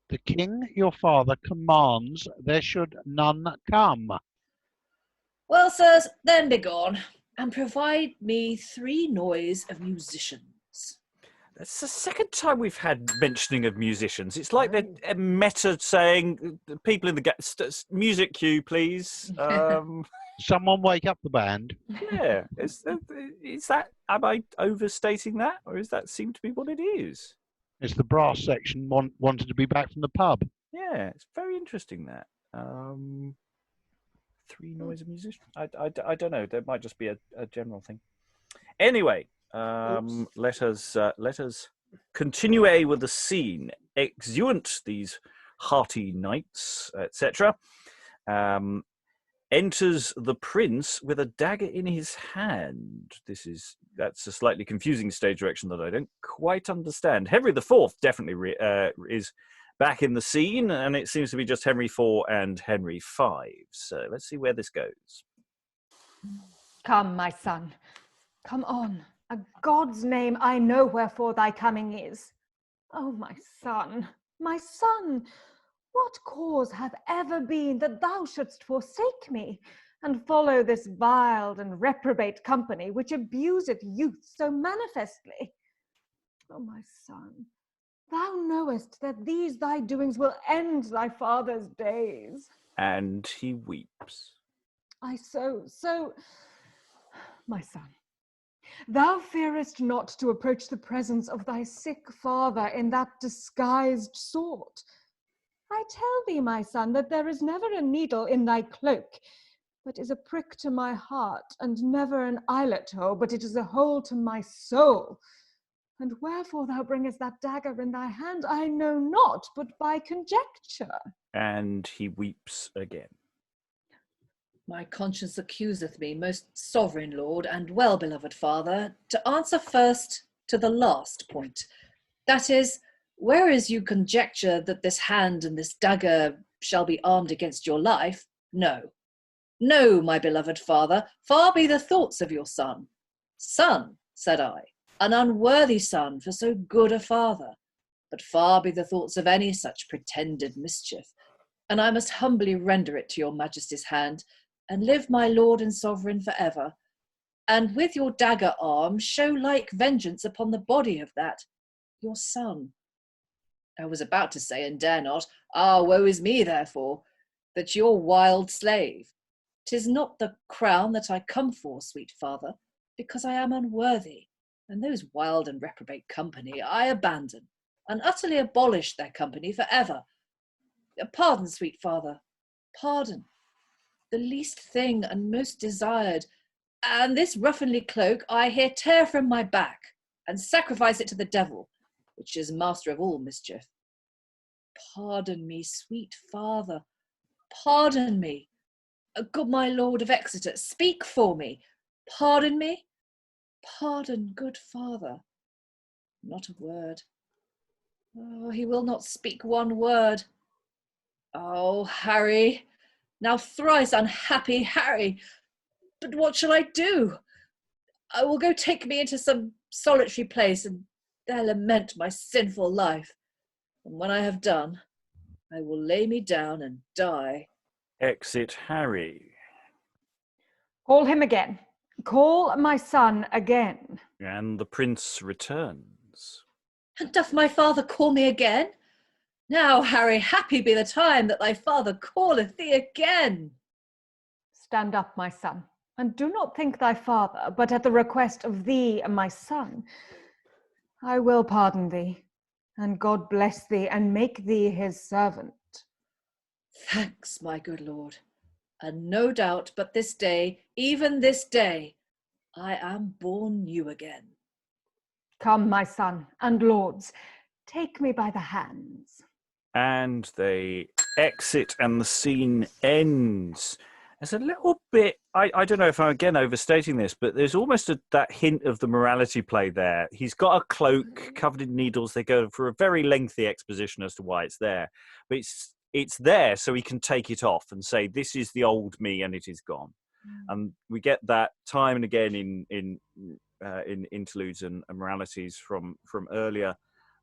S2: The king your father commands there should none come.
S3: Well, sirs, then begone, and provide me 3 noise of musicians.
S1: That's the second time we've had mentioning of musicians. It's like they're meta saying, people in the music cue, please.
S2: Someone wake up the band.
S1: Yeah, is that? Am I overstating that, or is that seem to be what it is?
S2: It's the brass section wanted to be back from the pub.
S1: Yeah, it's very interesting that. 3 noise of musicians. I don't know. There might just be a general thing. Anyway, let us continue with the scene. Exeunt these hearty knights, etc. Enters the prince with a dagger in his hand. That's a slightly confusing stage direction that I don't quite understand. Henry the Fourth definitely is back in the scene, and it seems to be just Henry IV and Henry V. So let's see where this goes.
S6: Come, my son. Come on. A God's name I know wherefore thy coming is. Oh, my son, what cause hath ever been that thou shouldst forsake me, and follow this vile and reprobate company, which abuseth youth so manifestly? Oh, my son, thou knowest that these thy doings will end thy father's days.
S1: And he weeps.
S6: My son, thou fearest not to approach the presence of thy sick father in that disguised sort. I tell thee, my son, that there is never a needle in thy cloak, but is a prick to my heart, and never an eyelet hole, but it is a hole to my soul. And wherefore thou bringest that dagger in thy hand, I know not, but by conjecture.
S1: And he weeps again.
S3: My conscience accuseth me, most sovereign lord and well-beloved father, to answer first to the last point. That is, whereas you conjecture that this hand and this dagger shall be armed against your life, no. No, my beloved father, far be the thoughts of your son. Son, said I, an unworthy son for so good a father, but far be the thoughts of any such pretended mischief, and I must humbly render it to your majesty's hand, and live my lord and sovereign for ever, and with your dagger arm show like vengeance upon the body of that, your son. I was about to say, and dare not, woe is me, therefore, that your wild slave. 'Tis not the crown that I come for, sweet father, because I am unworthy, and those wild and reprobate company I abandon, and utterly abolish their company for ever. Pardon, sweet father, pardon. The least thing and most desired, and this ruffianly cloak I here tear from my back, and sacrifice it to the devil, which is master of all mischief. Pardon me, sweet father, pardon me. Good my lord of Exeter, speak for me. Pardon me. Pardon, good father. Not a word. Oh, he will not speak one word. Oh, Harry, now thrice unhappy Harry, but what shall I do? I will go take me into some solitary place, and there lament my sinful life. And when I have done, I will lay me down and die.
S1: Exit Harry.
S6: Call him again. Call my son again.
S1: And the prince returns.
S3: And doth my father call me again? Now, Harry, happy be the time that thy father calleth thee again.
S6: Stand up, my son, and do not think thy father, but at the request of thee, my son. I will pardon thee, and God bless thee, and make thee his servant.
S3: Thanks, my good lord. And no doubt but this day, even this day, I am born new again.
S6: Come, my son and lords, take me by the hands.
S1: And they exit and the scene ends. There's a little bit, I don't know if I'm again overstating this, but there's almost that hint of the morality play there. He's got a cloak covered in needles. They go for a very lengthy exposition as to why it's there. But it's there so he can take it off and say, this is the old me and it is gone. And we get that time and again in interludes and moralities from earlier,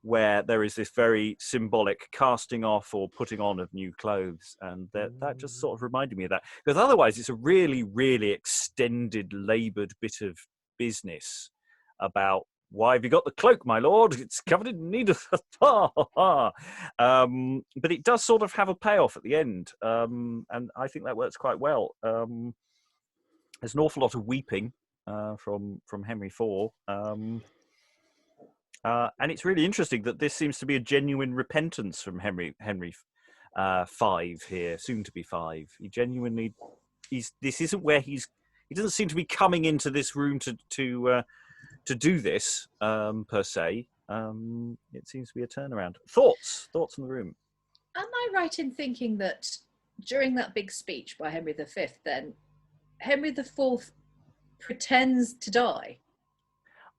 S1: where there is this very symbolic casting off or putting on of new clothes. And that just sort of reminded me of that. Because otherwise it's a really, really extended, laboured bit of business about, why have you got the cloak, my lord? It's covered in needles. But it does sort of have a payoff at the end. And I think that works quite well. There's an awful lot of weeping from Henry IV. And it's really interesting that this seems to be a genuine repentance from Henry V here, soon to be 5. He genuinely, this isn't where he doesn't seem to be coming into this room to do this per se. It seems to be a turnaround. Thoughts in the room.
S3: Am I right in thinking that during that big speech by Henry V, then Henry IV pretends to die?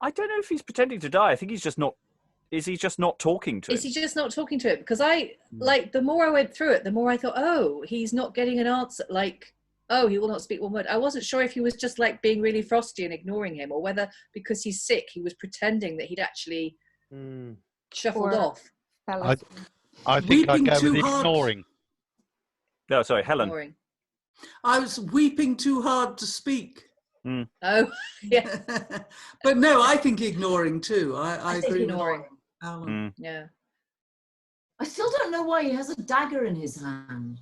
S1: I don't know if he's pretending to die. I think he's just not. Is he just not talking to him?
S3: Is he just not talking to him? Because the more I went through it, the more I thought, oh, he's not getting an answer. Like, oh, he will not speak one word. I wasn't sure if he was just like being really frosty and ignoring him, or whether because he's sick, he was pretending that he'd actually shuffled off.
S2: I think I'd go with ignoring.
S1: No, sorry, Helen.
S3: Ignoring.
S5: I was weeping too hard to speak.
S3: Oh, yeah.
S5: But no, I think ignoring too. I agree
S3: ignoring.
S5: with Alan.
S3: Yeah.
S7: I still don't know why he has a dagger in his hand.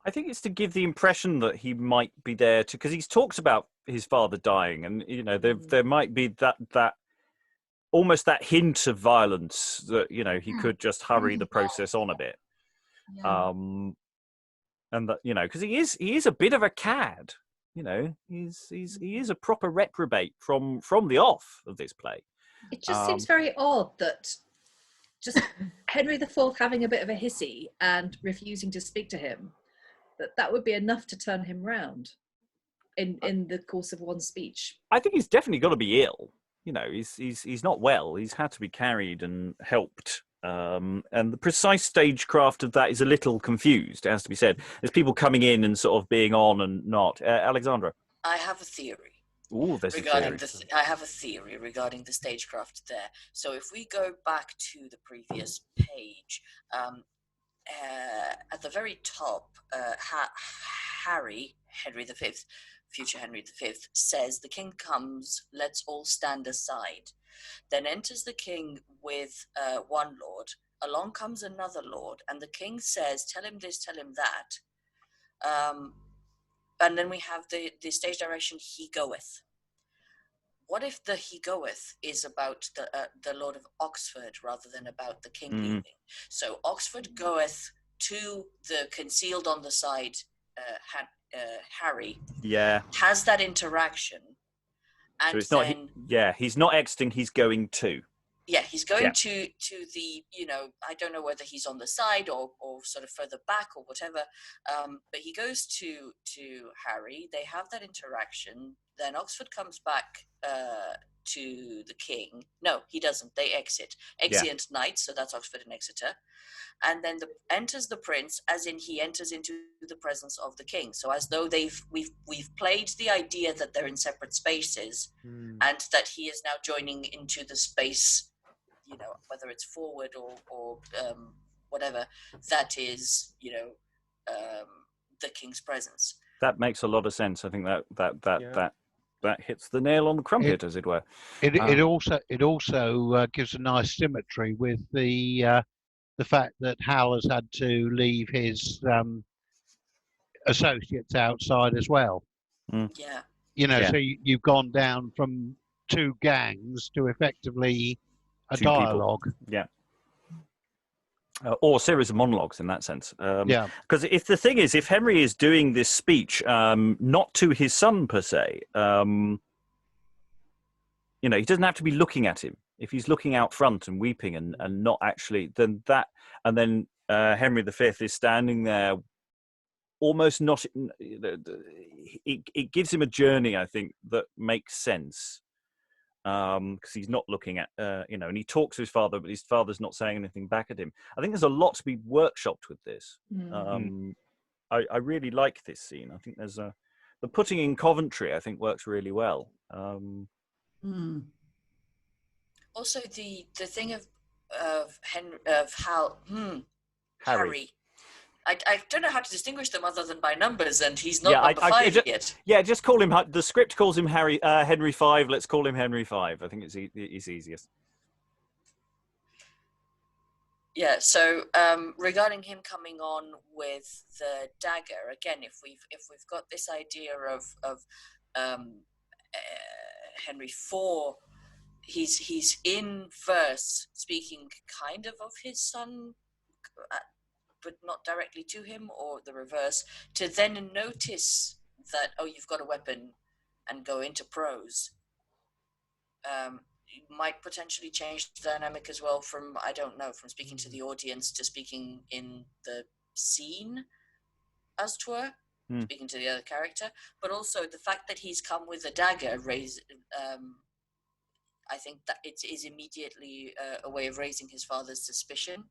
S1: I think it's to give the impression that he might be there to, because he's talked about his father dying, and you know there might be that almost that hint of violence that he could just hurry the process on a bit,
S7: Yeah.
S1: and that because he is a bit of a cad. He is a proper reprobate from the off of this play.
S3: It just seems very odd that just Henry IV having a bit of a hissy and refusing to speak to him, that would be enough to turn him round in the course of one speech.
S1: I think he's definitely got to be ill. He's not well. He's had to be carried and helped. And the precise stagecraft of that is a little confused, it has to be said. There's people coming in and sort of being on and not. Alexandra.
S8: I have a theory.
S1: Ooh, there's
S8: regarding
S1: a theory.
S8: I have a theory regarding the stagecraft there. So if we go back to the previous page, at the very top, Henry V, future Henry V, says, "The king comes, let's all stand aside." Then enters the king with one lord. Along comes another lord, and the king says, "Tell him this, tell him that." And then we have the stage direction, "He goeth." What if the "he goeth" is about the Lord of Oxford rather than about the king leaving? So Oxford goeth to the concealed on the side Harry.
S1: Yeah.
S8: Has that interaction. And
S1: so it's not, he's not exiting, he's going to.
S8: Yeah, he's going to the, I don't know whether he's on the side or sort of further back or whatever, but he goes to Harry, they have that interaction, then Oxford comes back to the king. No, he doesn't, they exit. Exeunt knight, so that's Oxford and Exeter. And then enters the prince, as in he enters into the presence of the king. So as though we've played the idea that they're in separate spaces, and that he is now joining into the space, whether it's forward or whatever, that is, the king's presence.
S1: That makes a lot of sense. I think that hits the nail on the crumpet, as it were.
S2: It also gives a nice symmetry with the fact that Hal has had to leave his associates outside as well.
S8: Yeah.
S2: So you've gone down from 2 gangs to effectively a
S1: 2
S2: dialogue.
S1: People. Yeah. or a series of monologues in that sense.
S2: Yeah.
S1: Because if Henry is doing this speech, not to his son per se, he doesn't have to be looking at him. If he's looking out front and weeping and not actually, then Henry V is standing there, almost not. It gives him a journey, I think, that makes sense. Because he's not looking at, and he talks to his father, but his father's not saying anything back at him. I think there's a lot to be workshopped with this. I really like this scene. I think there's the putting in Coventry, I think, works really well.
S8: Also, the thing of Harry. I don't know how to distinguish them other than by numbers, and he's not number 5 yet.
S1: Yeah, just call him. The script calls him Henry V. Let's call him Henry V. I think it's easiest.
S8: Yeah. So regarding him coming on with the dagger again, if we've got this idea of Henry IV, he's in verse speaking kind of his son, but not directly to him, or the reverse, to then notice that, oh, you've got a weapon, and go into prose. Might potentially change the dynamic as well from speaking to the audience to speaking in the scene, as 'twere, speaking to the other character. But also the fact that he's come with a dagger I think that it is immediately a way of raising his father's suspicion,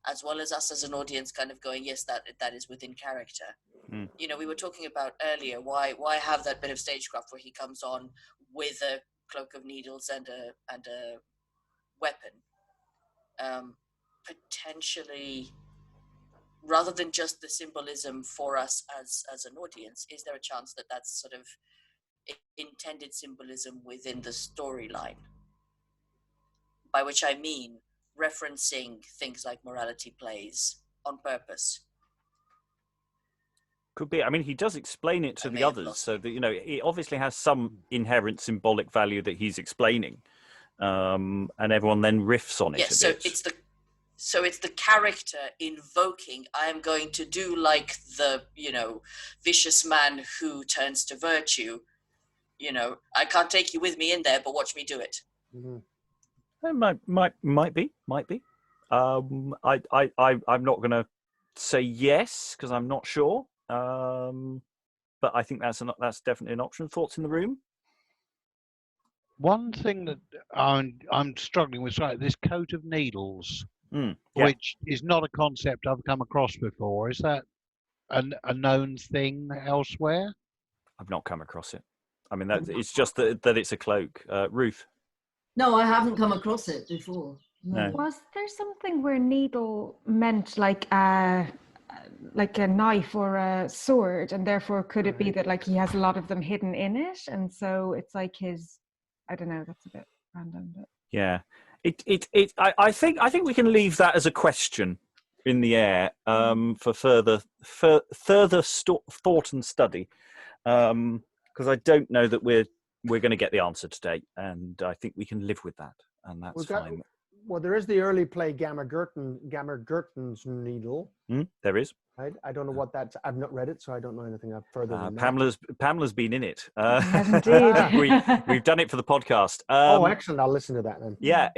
S8: as well as us as an audience kind of going, yes, that is within character. We were talking about earlier, why have that bit of stagecraft where he comes on with a cloak of needles and a weapon, potentially, rather than just the symbolism for us as an audience. Is there a chance that that's sort of intended symbolism within the storyline? By which I mean referencing things like morality plays on purpose.
S1: Could be. I mean, he does explain it to the others, so that it obviously has some inherent symbolic value that he's explaining, and everyone then riffs on it.
S8: Yes,
S1: a bit.
S8: it's the character invoking, I am going to do like the vicious man who turns to virtue. I can't take you with me in there, but watch me do it.
S1: It might be. I'm not going to say yes because I'm not sure. But I think that's definitely an option. Thoughts in the room?
S2: One thing that I'm struggling with, this coat of needles, which is not a concept I've come across before. Is that a known thing elsewhere?
S1: I've not come across it. I mean, it's just that it's a cloak. Ruth?
S7: No, I haven't come across it before.
S1: No.
S6: Was there something where needle meant like a knife or a sword, and therefore could it be that he has a lot of them hidden in it, and so it's like his? I don't know. That's a bit random. But...
S1: Yeah, I think we can leave that as a question in the air for further thought and study, because I don't know that we're going to get the answer today, and I think we can live with that, and that's fine.
S4: Well, there is the early play Gamma Gurton's Needle.
S1: There is.
S4: I don't know what that's. I've not read it, so I don't know anything further than
S1: Pamela's been in it.
S6: Yes, indeed.
S1: We've done it for the podcast.
S4: Excellent! I'll listen to that then.
S1: Yeah,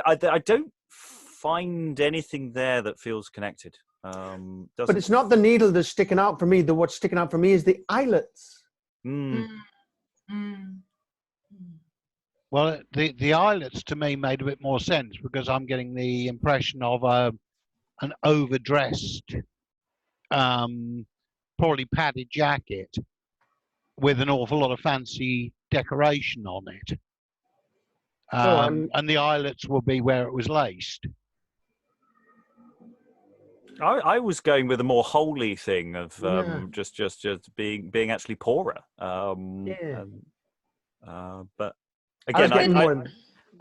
S1: I don't find anything there that feels connected.
S4: But it's not the needle that's sticking out for me. What's sticking out for me is the eyelets.
S2: Well, the eyelets to me made a bit more sense because I'm getting the impression of an overdressed, probably padded jacket with an awful lot of fancy decoration on it. And the eyelets will be where it was laced.
S1: I was going with a more holy thing of just being actually poorer. But again,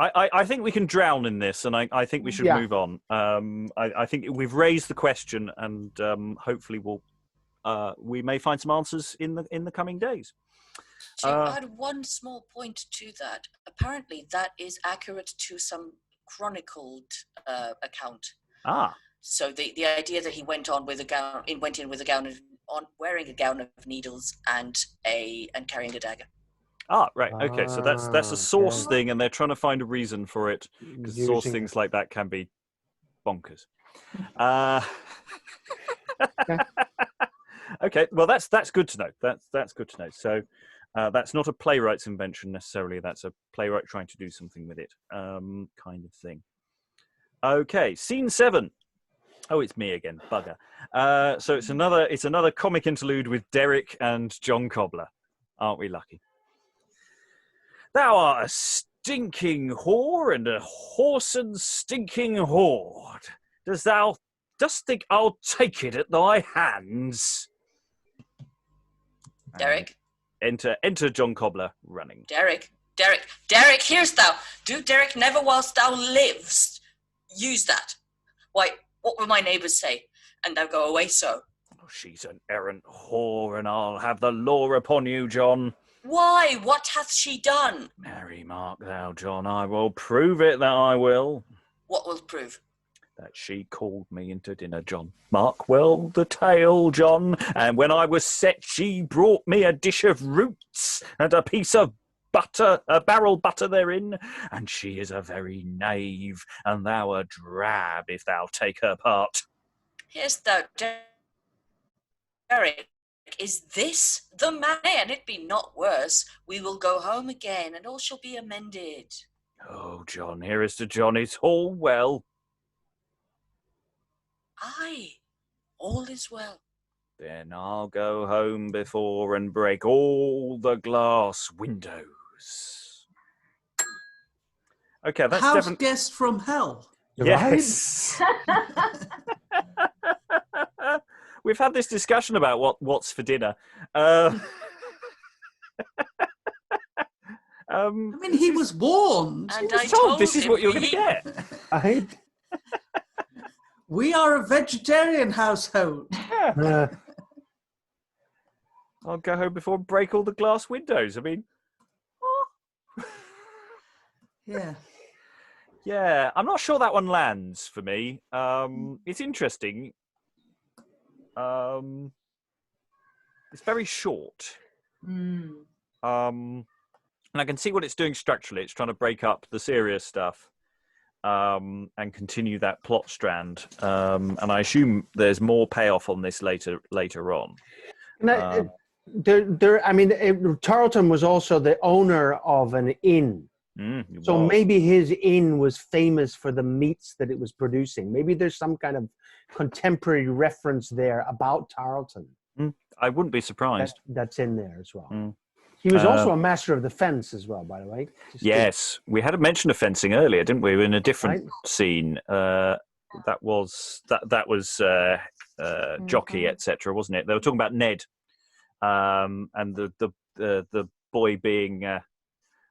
S1: I think we can drown in this, and I think we should move on. I think we've raised the question, and hopefully we may find some answers in the coming days.
S8: To add one small point to that, apparently that is accurate to some chronicled account
S1: Ah.
S8: So the idea that he went in with a gown wearing a gown of needles and carrying a dagger.
S1: Ah, right. Okay, so that's a source
S4: okay.
S1: thing, and they're trying to find a reason for it because source
S4: Using
S1: things like that can be bonkers. Okay, well that's good to know. That's good to know. So that's not a playwright's invention necessarily. That's a playwright trying to do something with it, kind of thing. Okay, scene 7. Oh, it's me again, bugger. So it's another comic interlude with Derick and John Cobler. Aren't we lucky? Thou art a stinking whore and a whoreson stinking whore. Dost think I'll take it at thy hands?
S8: Derick.
S1: Enter John Cobler running.
S8: Derick, hearest thou? Do Derick never whilst thou livest use that? Why, what will my neighbours say? And thou go away so.
S1: Oh, she's an errant whore, and I'll have the law upon you, John.
S8: Why? What hath she done?
S1: Marry, mark thou, John, I will prove it that I will.
S8: What will prove?
S1: That she called me into dinner, John. Mark well the tale, John. And when I was set, she brought me a dish of roots and a piece of butter, a barrel butter therein. And she is a very knave, and thou a drab if thou take her part.
S8: Hearest thou, Derick, is this the man? And it be not worse. We will go home again, and all shall be amended.
S1: Oh, John, hearest to John, it's all well.
S8: Aye, all is well.
S1: Then I'll go home before and break all the glass windows. Okay, that's
S5: House
S1: definitely...
S5: guest from hell.
S1: Yes. We've had this discussion about what's for dinner.
S5: I mean, he was warned.
S8: And
S1: He was
S8: I
S1: told this is
S8: him
S1: what you're going to get.
S5: We are a vegetarian household.
S1: I'll go home before and break all the glass windows. I mean, yeah. I'm not sure that one lands for me. It's interesting. It's very short. And I can see what it's doing structurally. It's trying to break up the serious stuff and continue that plot strand. And I assume there's more payoff on this later on.
S4: Tarleton was also the owner of an inn. So maybe his inn was famous for the meats that it was producing. Maybe there's some kind of contemporary reference there about Tarleton.
S1: I wouldn't be surprised.
S4: That's in there as well. He was also a master of the fence as well, by the way.
S1: Yes, we had a mention of fencing earlier, didn't we? In a different scene. That was Jockey, etc., wasn't it? They were talking about Ned and the boy being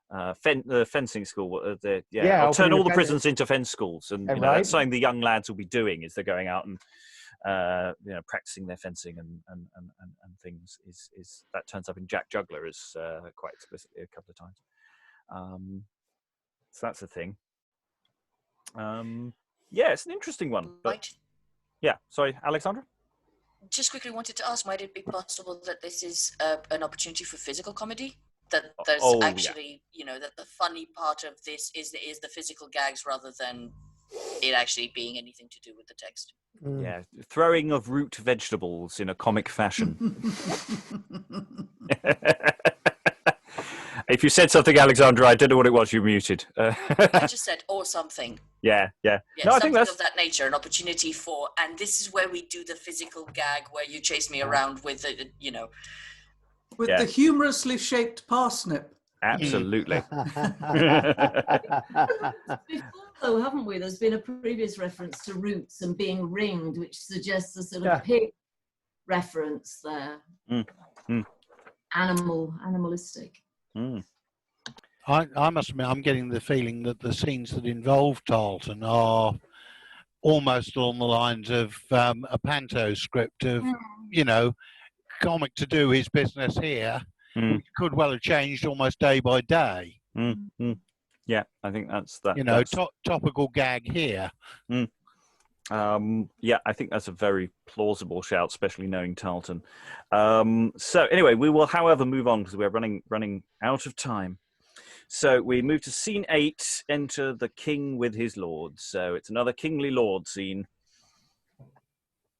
S1: the fencing school. I'll turn all the prisons into fence schools, and that's something the young lads will be doing as they're going out and practicing their fencing and things. Is that turns up in Jack Juggler as quite explicitly a couple of times. So that's a thing. It's an interesting one. But yeah, sorry, Alexandra.
S8: Just quickly wanted to ask, might it be possible that this is an opportunity for physical comedy? That there's actually, that the funny part of this is the physical gags rather than it actually being anything to do with the text.
S1: Yeah, throwing of root vegetables in a comic fashion. If you said something, Alexandra, I don't know what it was. You muted.
S8: I just said or something.
S1: Yeah.
S8: No,
S1: I think that's
S8: of that nature, an opportunity for, and this is where we do the physical gag, where you chase me around with the,
S5: with the humorously shaped parsnip.
S1: Absolutely.
S7: Before, haven't we? There's been a previous reference to roots and being ringed, which suggests a sort of pig reference there. Animalistic.
S2: I must admit, I'm getting the feeling that the scenes that involve Tarleton are almost along the lines of a panto script of, comic to do his business here. Which could well have changed almost day by day.
S1: Yeah, I think that's that.
S2: Topical gag here.
S1: Yeah, I think that's a very plausible shout, especially knowing Tarleton. So anyway, we will, however, move on because we're running out of time. So we move to scene 8, enter the king with his lords. So it's another kingly lord scene.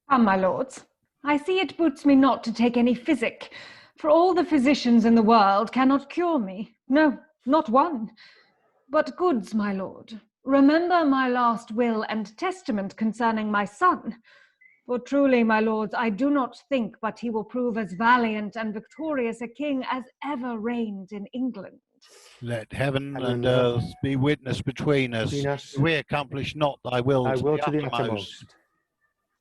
S6: Come, my lords, I see it boots me not to take any physic, for all the physicians in the world cannot cure me. No, not one. But goods, my lord, remember my last will and testament concerning my son. For truly, my lords, I do not think but he will prove as valiant and victorious a king as ever reigned in England.
S2: Let heaven
S4: Heaven
S2: and
S4: and earth
S2: earth be witness between us.
S4: between us.
S2: We accomplish not thy will
S4: I
S2: to
S4: will
S2: the
S4: to the
S2: uttermost.
S4: uttermost.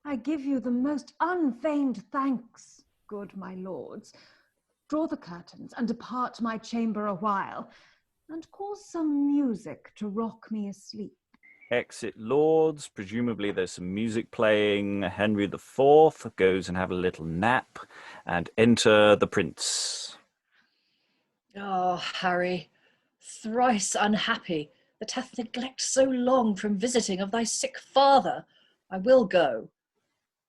S6: I give you the most unfeigned thanks, good my lords. Draw the curtains and depart my chamber a while, and cause some music to rock me asleep.
S1: Exit lords. Presumably there's some music playing. Henry IV goes and have a little nap, and enter the prince.
S3: Oh, Harry, thrice unhappy that hath neglect so long from visiting of thy sick father. I will go.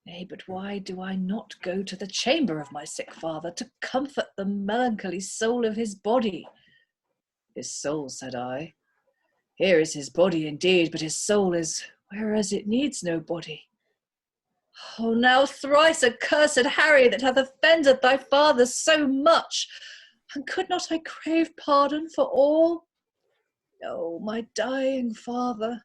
S3: Nay, but why do I not go to the chamber of my sick father to comfort the melancholy soul of his body? His soul, said I. Here is his body indeed, but his soul is whereas it needs no body. Oh, now thrice accursed Harry that hath offended thy father so much, and could not I crave pardon for all? Oh, my dying father,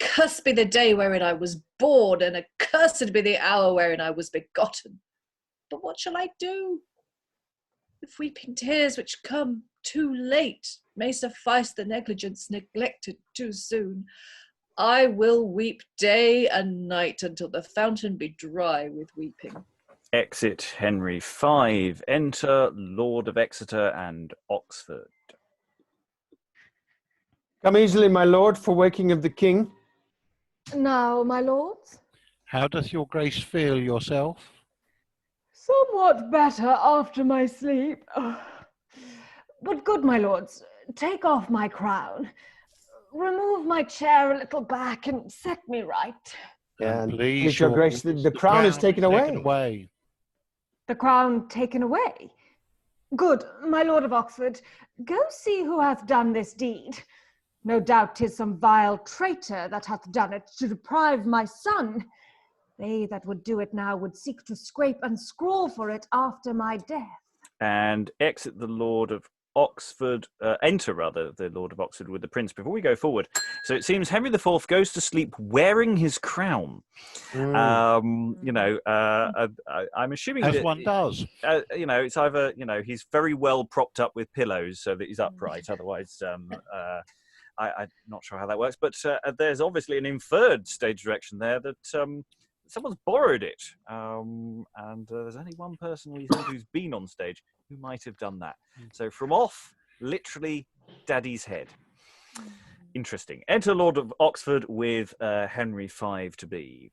S3: cursed be the day wherein I was born, and accursed be the hour wherein I was begotten. But what shall I do? If weeping tears which come too late may suffice the negligence neglected too soon, I will weep day and night until the fountain be dry with weeping.
S1: Exit Henry V. Enter Lord of Exeter and Oxford.
S4: Come easily, my lord, for waking of the king.
S6: Now, my lords?
S2: How doth your grace feel yourself?
S6: Somewhat better after my sleep. But good my lords, take off my crown. Remove my chair a little back and set me right.
S4: Yeah, and
S2: please,
S4: your grace, the crown is taken away.
S6: The crown taken away? Good, my lord of Oxford, go see who hath done this deed. No doubt 'tis some vile traitor that hath done it to deprive my son. They that would do it now would seek to scrape and scrawl for it after my death.
S1: And exit the Lord of Oxford, enter rather the Lord of Oxford with the prince. Before we go forward, so it seems Henry IV goes to sleep wearing his crown. I'm assuming
S2: as
S1: that,
S2: one does.
S1: It's either he's very well propped up with pillows so that he's upright. Otherwise, I'm not sure how that works. But there's obviously an inferred stage direction there that someone's borrowed it, and there's only one person we think who's been on stage who might have done that. So from off, literally, Daddy's head. Interesting. Enter Lord of Oxford with Henry V to be.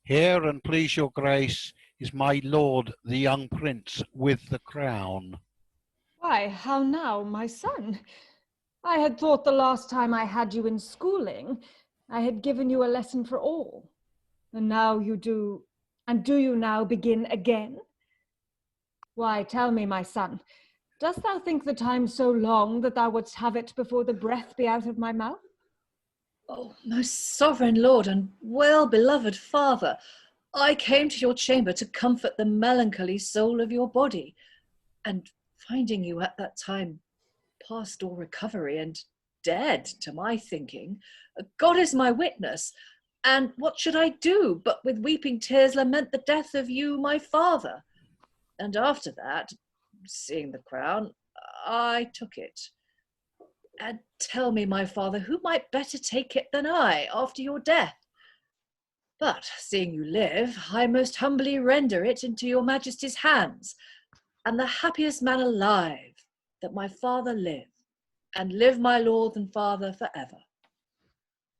S2: Here, and please your grace, is my lord, the young prince, with the crown.
S6: Why, how now, my son? I had thought the last time I had you in schooling, I had given you a lesson for all. And now you do, and do you now begin again? Why, tell me, my son, dost thou think the time so long that thou wouldst have it before the breath be out of my mouth?
S3: Oh, most sovereign lord and well-beloved father, I came to your chamber to comfort the melancholy soul of your body, and finding you at that time past all recovery and dead, to my thinking, God is my witness, and what should I do but with weeping tears lament the death of you, my father? And after that, seeing the crown, I took it. And tell me, my father, who might better take it than I after your death? But seeing you live, I most humbly render it into your majesty's hands, and the happiest man alive, that my father live, and live my lord and father for ever.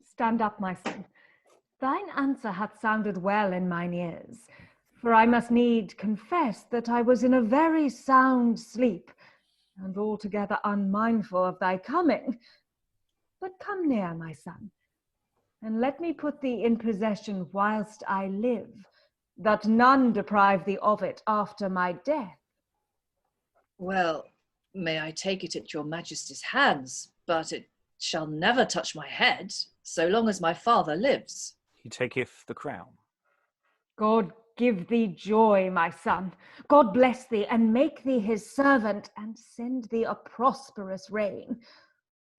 S6: Stand up, my son. Thine answer hath sounded well in mine ears, for I must need confess that I was in a very sound sleep, and altogether unmindful of thy coming. But come near, my son. and let me put thee in possession whilst I live, that none deprive thee of it after my death.
S3: Well, may I take it at your majesty's hands, but it shall never touch my head, so long as my father lives.
S1: He taketh the crown.
S6: God give thee joy, my son. God bless thee, and make thee his servant, and send thee a prosperous reign.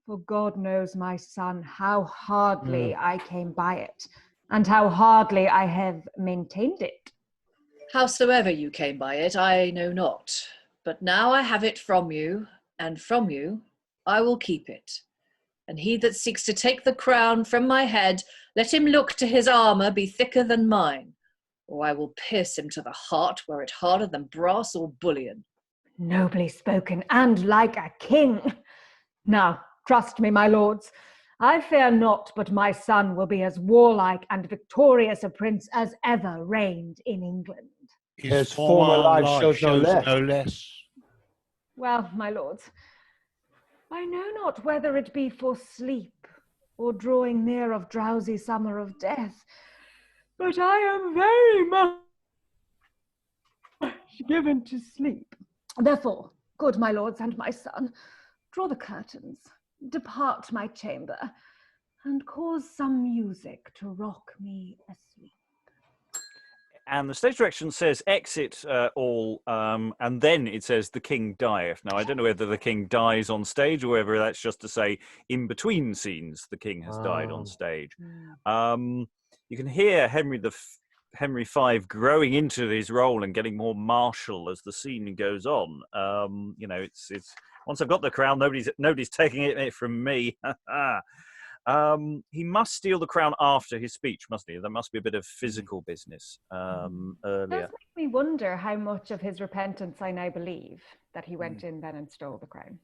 S6: For God knows, my son, how hardly I came by it, and how hardly I have maintained it.
S3: Howsoever you came by it, I know not. But now I have it from you, and from you I will keep it. And he that seeks to take the crown from my head, let him look to his armour be thicker than mine, or I will pierce him to the heart, were it harder than brass or bullion.
S6: Nobly spoken, and like a king. Now, trust me, my lords, I fear not but my son will be as warlike and victorious a prince as ever reigned in England.
S2: His
S4: former life shows no less.
S2: no less.
S6: Well, my lords, I know not whether it be for sleep or drawing near of drowsy summer of death, but I am very much given to sleep. Therefore, good my lords and my son, draw the curtains, depart my chamber, and cause some music to rock me asleep.
S1: And the stage direction says exit all, and then it says the king dieth. Now, I don't know whether the king dies on stage or whether that's just to say in between scenes the king has died on stage. You can hear Henry V growing into his role and getting more martial as the scene goes on. You know, it's once I've got the crown, nobody's taking it from me. He must steal the crown after his speech, mustn't he? There must be a bit of physical business earlier.
S6: It does make me wonder how much of his repentance I now believe that he went in then and stole the crown.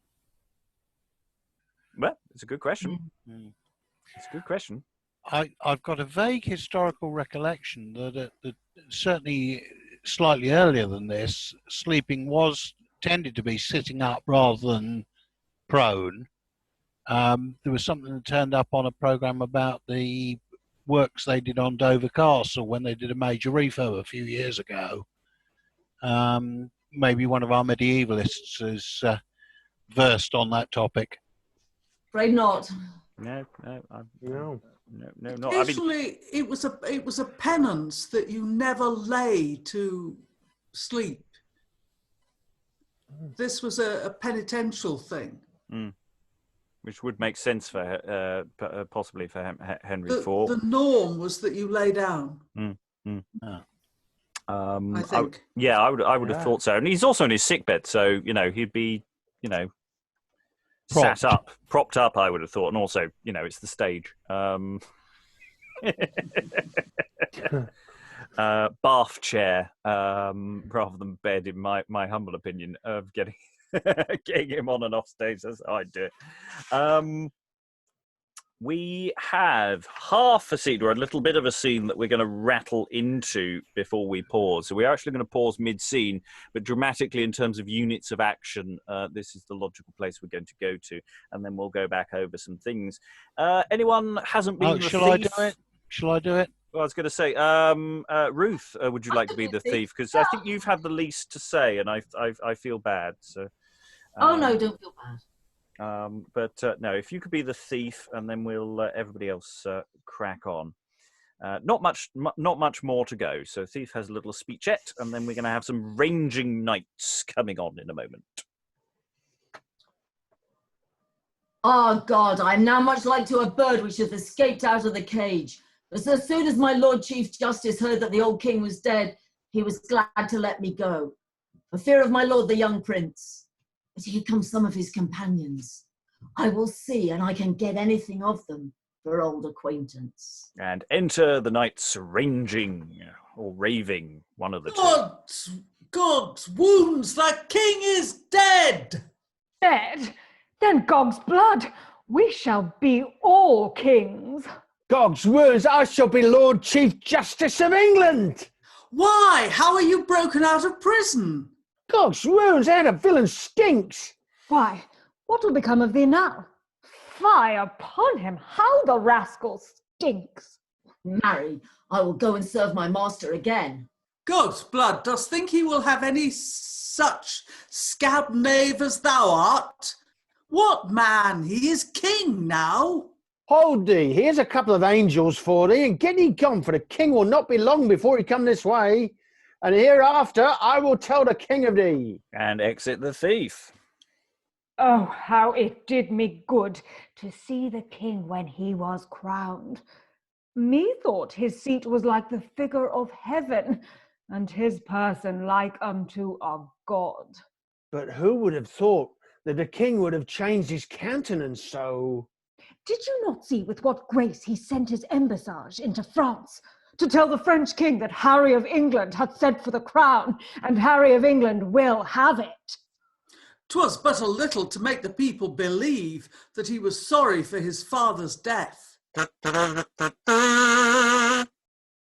S1: Well, it's a good question. It's a good question.
S2: I've got a vague historical recollection that certainly slightly earlier than this, sleeping tended to be sitting up rather than prone. There was something that turned up on a programme about the works they did on Dover Castle when they did a major refurb a few years ago. Maybe one of our medievalists is versed on that topic.
S7: Afraid not.
S1: No.
S5: Occasionally, it was a penance that you never lay to sleep. This was a penitential thing.
S1: Which would make sense for possibly for Henry IV.
S5: The norm was that you lay down. I think.
S1: I would have thought so. And he's also in his sickbed, so he'd be propped up. I would have thought, and also it's the stage. Bath chair rather than bed, in my humble opinion, of getting him on and off stage. That's how I'd do it. We have half a scene or a little bit of a scene that we're going to rattle into before we pause. So we're actually going to pause mid-scene, but dramatically in terms of units of action, this is the logical place we're going to go to, and then we'll go back over some things. Anyone hasn't been the thief?
S2: Shall I do it?
S1: Well, I was going to say, Ruth, would you like to be the thief? Because I think you've had the least to say, and I feel bad. So.
S7: Oh no, don't feel bad.
S1: But no, if you could be the thief, and then we'll everybody else crack on. Not much more to go. So thief has a little speechette, and then we're going to have some ranging knights coming on in a moment.
S7: Oh God, I am now much like to a bird which hath escaped out of the cage. But as soon as my Lord Chief Justice heard that the old king was dead, he was glad to let me go, for fear of my lord the young prince. But here come some of his companions. I will see, and I can get anything of them for old acquaintance.
S1: And enter the knights ranging, or raving, one of the two.
S5: God's wounds, the king is dead!
S6: Dead? Then Gog's blood, we shall be all kings.
S4: Gog's words, I shall be Lord Chief Justice of England.
S5: Why? How are you broken out of prison?
S4: Gog's wounds, how the villain stinks.
S6: Why, what will become of thee now? Fie upon him, how the rascal stinks.
S7: Marry, I will go and serve my master again.
S5: God's blood, dost think he will have any such scab knave as thou art? What man? He is king now.
S4: Hold thee, here's a couple of angels for thee, and get thee gone, for the king will not be long before he come this way. And hereafter I will tell the king of thee.
S1: And exit the thief.
S6: Oh, how it did me good to see the king when he was crowned. Methought his seat was like the figure of heaven, and his person like unto a god.
S4: But who would have thought that the king would have changed his countenance so?
S6: Did you not see with what grace he sent his embassage into France to tell the French king that Harry of England hath sent for the crown, and Harry of England will have it?
S5: 'Twas but a little to make the people believe that he was sorry for his father's death.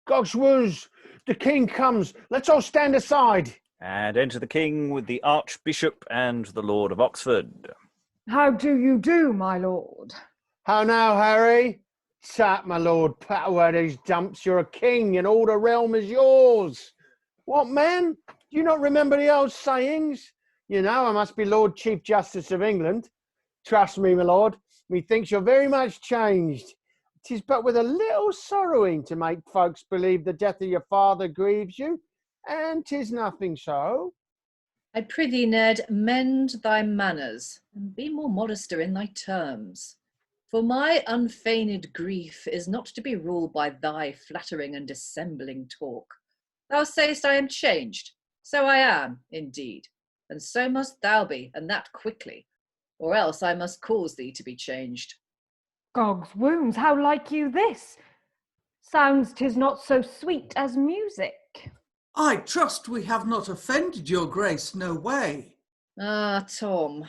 S4: Gogswoos, the king comes. Let's all stand aside.
S1: And enter the king with the Archbishop and the Lord of Oxford.
S6: How do you do, my lord?
S4: How now, Harry? Sat, my lord, pat away these dumps. You're a king, and all the realm is yours. What, man? Do you not remember the old sayings? You know, I must be Lord Chief Justice of England. Trust me, my lord, methinks you're very much changed. 'Tis but with a little sorrowing to make folks believe the death of your father grieves you, and 'tis nothing so.
S3: I prithee, Ned, mend thy manners, and be more modester in thy terms. For my unfeigned grief is not to be ruled by thy flattering and dissembling talk. Thou sayest I am changed. So I am, indeed, and so must thou be, and that quickly, or else I must cause thee to be changed.
S6: Gog's wounds, how like you this? Sounds 'tis not so sweet as music.
S5: I trust we have not offended your grace no way.
S3: Ah, Tom,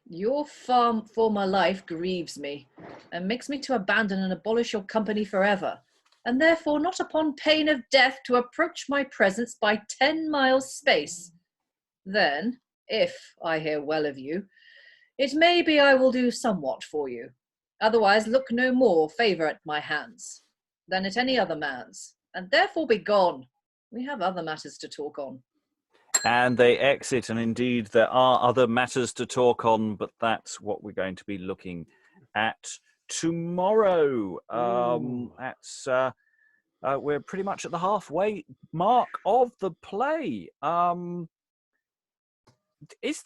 S3: your former life grieves me, and makes me to abandon and abolish your company forever, and therefore not upon pain of death to approach my presence by 10 miles space. Then, if I hear well of you, it may be I will do somewhat for you. Otherwise look no more favour at my hands than at any other man's, and therefore be gone. We have other matters to talk on.
S1: And they exit, and indeed there are other matters to talk on, but that's what we're going to be looking at tomorrow. We're pretty much at the halfway mark of the play. Is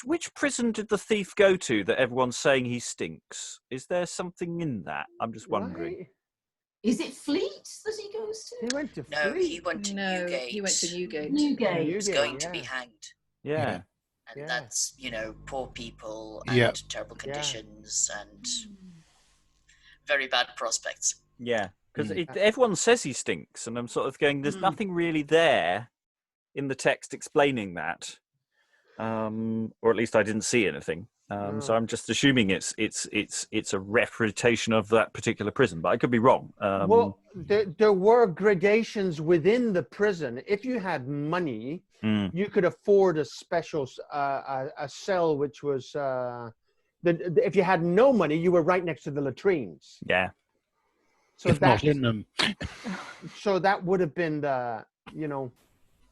S1: which prison did the thief go to that everyone's saying he stinks? Is there something in that? I'm just wondering.
S4: Right.
S7: Is it Fleet that he goes to?
S4: He went to
S8: No,
S4: Fleet.
S8: he went to
S3: No,
S8: Newgate.
S3: he went to Newgate.
S7: Newgate.
S8: He's going to be hanged.
S1: Yeah.
S8: And
S4: Yeah.
S8: that's, poor people and
S2: Yeah.
S8: terrible conditions and very bad prospects.
S1: Yeah. Because everyone says he stinks, and I'm sort of going, there's nothing really there in the text explaining that. Or at least I didn't see anything. So I'm just assuming it's a refutation of that particular prison, but I could be wrong.
S4: Well, there were gradations within the prison. If you had money, you could afford a special a cell, which was if you had no money, you were right next to the latrines.
S1: Yeah.
S4: So
S2: If not in them.
S4: So that would have been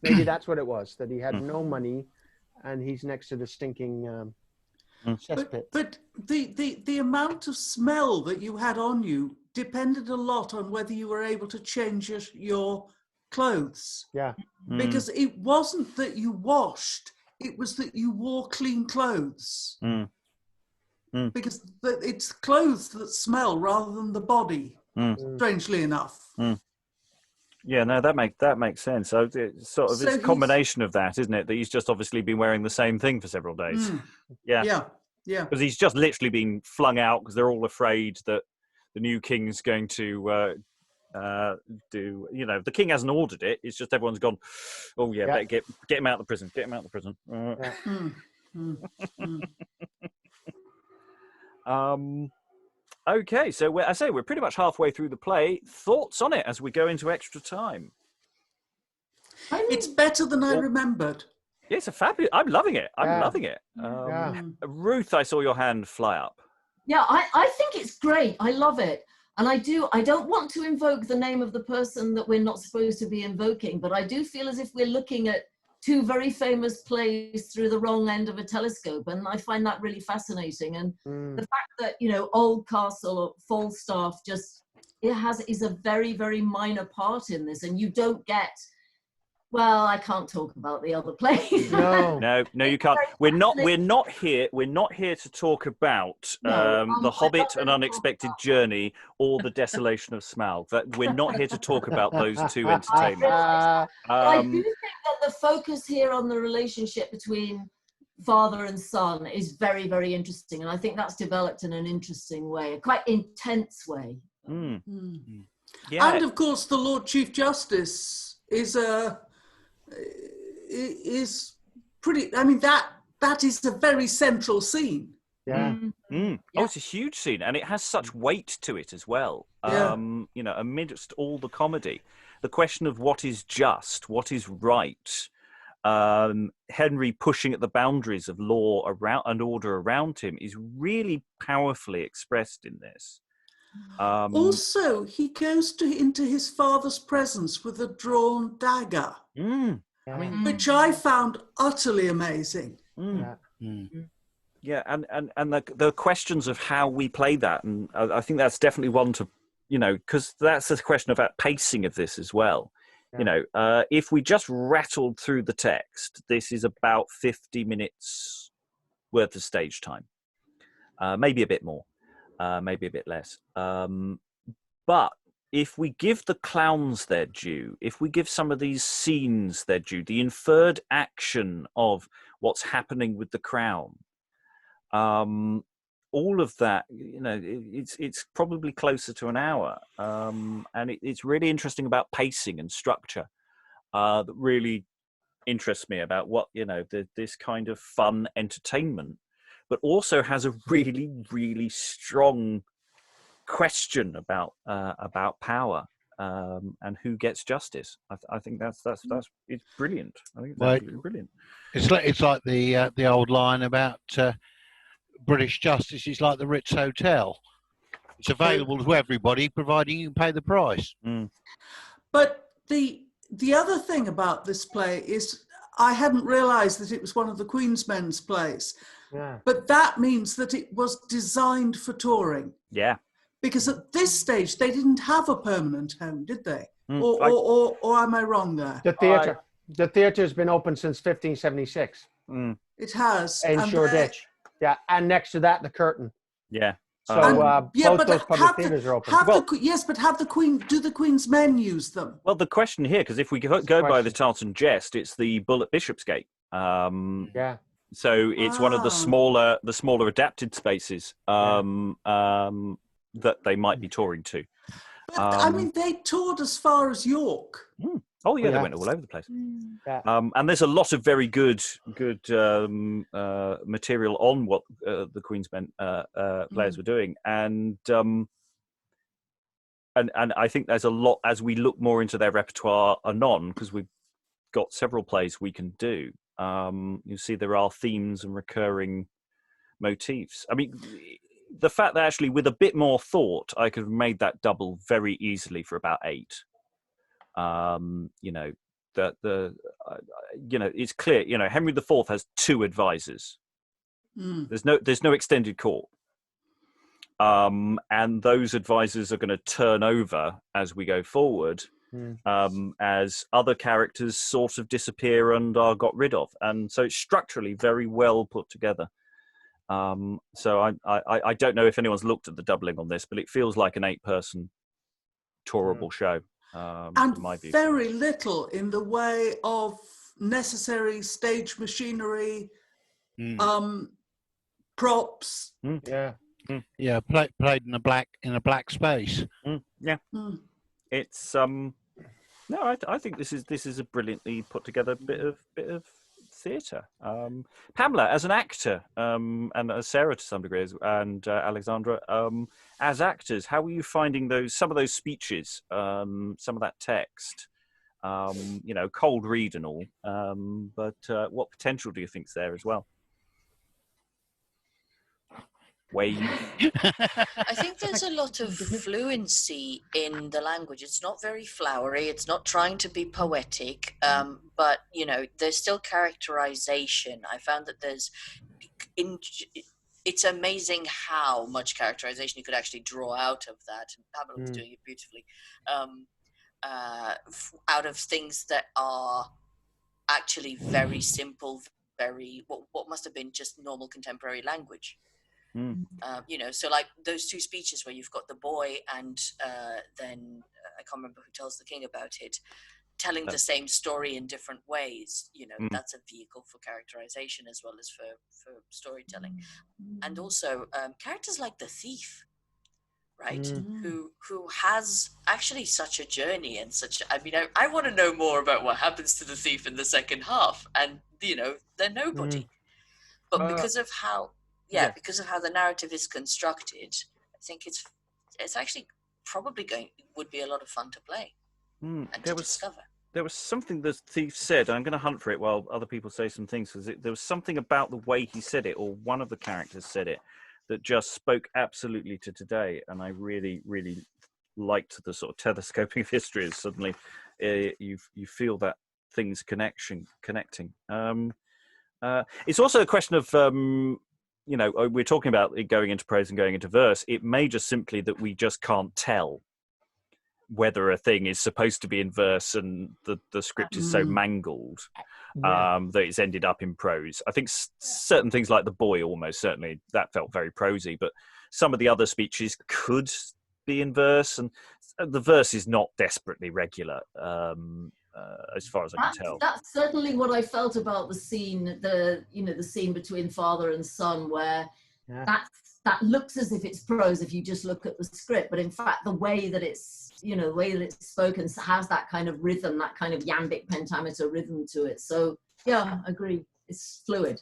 S4: maybe that's what it was, that he had no money, and he's next to the stinking cesspit.
S5: But the amount of smell that you had on you depended a lot on whether you were able to change your clothes.
S4: Yeah.
S5: Because it wasn't that you washed, it was that you wore clean clothes. Because it's clothes that smell rather than the body, strangely enough.
S1: Yeah, no, that makes sense. So it's sort of it's a combination of that, isn't it? That he's just obviously been wearing the same thing for several days. Yeah. Because he's just literally been flung out because they're all afraid that the new king's going to do. The king hasn't ordered it. It's just everyone's gone. Oh yeah, better get him out of the prison. Get him out of the prison. Okay, so we're pretty much halfway through the play. Thoughts on it as we go into extra time?
S5: It's better than I remembered.
S1: Yeah, it's a fabulous. I'm loving it. I'm loving it. Ruth, I saw your hand fly up.
S7: Yeah, I think it's great. I love it. And I don't want to invoke the name of the person that we're not supposed to be invoking, but I do feel as if we're looking at two very famous plays through the wrong end of a telescope. And I find that really fascinating. And the fact that, Oldcastle or Falstaff is a very, very minor part in this. And you don't get, well, I can't talk about the other plays.
S1: No, you can't. We're not here to talk about The Hobbit: An Unexpected Journey or The Desolation of Smaug. We're not here to talk about those two entertainments.
S7: I do think that the focus here on the relationship between father and son is very, very interesting, and I think that's developed in an interesting way, a quite intense way.
S1: Yeah.
S5: And of course, the Lord Chief Justice is pretty. I mean, that is a very central scene.
S4: Yeah.
S1: Oh, it's a huge scene, and it has such weight to it as well. Amidst all the comedy, the question of what is just, what is right, Henry pushing at the boundaries of law and order around him is really powerfully expressed in this.
S5: Also, he goes into his father's presence with a drawn dagger, which I found utterly amazing.
S1: Yeah, and the questions of how we play that, and I think that's definitely one to, because that's a question about pacing of this as well. If we just rattled through the text, this is about 50 minutes worth of stage time, maybe a bit more, maybe a bit less. But if we give the clowns their due, if we give some of these scenes their due, the inferred action of what's happening with the crown, all of that, it's probably closer to an hour, and it's really interesting about pacing and structure. That really interests me about what this kind of fun entertainment, but also has a really, really strong question about power and who gets justice. I think that's it's brilliant. I think it's absolutely brilliant.
S2: It's like the old line about British justice is like the Ritz Hotel. It's available to everybody, providing you can pay the price.
S5: But the other thing about this play is I hadn't realised that it was one of the Queen's Men's plays.
S4: Yeah.
S5: But that means that it was designed for touring.
S1: Yeah.
S5: Because at this stage they didn't have a permanent home, did they? Or am I wrong there?
S4: The theatre's been open since 1576.
S5: It has.
S4: In Shoreditch. Yeah, and next to that, the Curtain.
S1: Yeah.
S4: So both those public theatres are open.
S5: Do the Queen's Men use them?
S1: Well, the question here, because if we go by the Tartan Jest, it's the Bull at Bishopsgate.
S4: Yeah.
S1: So it's one of the smaller adapted spaces that they might be touring to.
S5: But I mean, they toured as far as York.
S1: Oh yeah, they went all over the place. And there's a lot of very good material on what the Queen's Men players were doing, and I think there's a lot as we look more into their repertoire anon, because we've got several plays we can do. You see, there are themes and recurring motifs. I mean, the fact that actually with a bit more thought, I could have made that double very easily for about 8. It's clear. Henry IV has 2 advisors. There's no extended court, and those advisors are going to turn over as we go forward, as other characters sort of disappear and are got rid of, and so it's structurally very well put together. So I don't know if anyone's looked at the doubling on this, but it feels like an 8-person tourable show.
S5: And very little in the way of necessary stage machinery, props.
S2: Yeah, played in a black space.
S1: It's no, I think this is a brilliantly put together bit of theatre. Pamela, as an actor, and as Sarah to some degree, and Alexandra, as actors, how were you finding some of those speeches, some of that text? Cold read and all, but what potential do you think's there as well? wave.
S8: I think there's a lot of fluency in the language. It's not very flowery. It's not trying to be poetic, but there's still characterization. I found that it's amazing how much characterization you could actually draw out of that. And Pamela was doing it beautifully. Out of things that are actually very simple, very what must have been just normal contemporary language. So like those two speeches where you've got the boy and then I can't remember who tells the king about it, telling the same story in different ways. That's a vehicle for characterization as well as for storytelling. And also characters like the thief, right? Who has actually such a journey and I want to know more about what happens to the thief in the second half, and they're nobody. But because of how because of how the narrative is constructed, I think it's actually probably would be a lot of fun to play and to discover.
S1: There was something the thief said, and I'm going to hunt for it while other people say some things, because there was something about the way he said it, or one of the characters said it, that just spoke absolutely to today. And I really, really liked the sort of telescoping of history. Suddenly you feel that things connecting. It's also a question of, we're talking about it going into prose and going into verse. It may just simply that we just can't tell whether a thing is supposed to be in verse and the script is so mangled that it's ended up in prose. I think certain things like the boy, almost certainly, that felt very prosy, but some of the other speeches could be in verse, and the verse is not desperately regular, as far as I can tell.
S7: That's certainly what I felt about the scene, the scene between father and son, where that looks as if it's prose if you just look at the script, but in fact the way that it's spoken has that kind of rhythm, that kind of iambic pentameter rhythm to it. So yeah, I agree, it's fluid.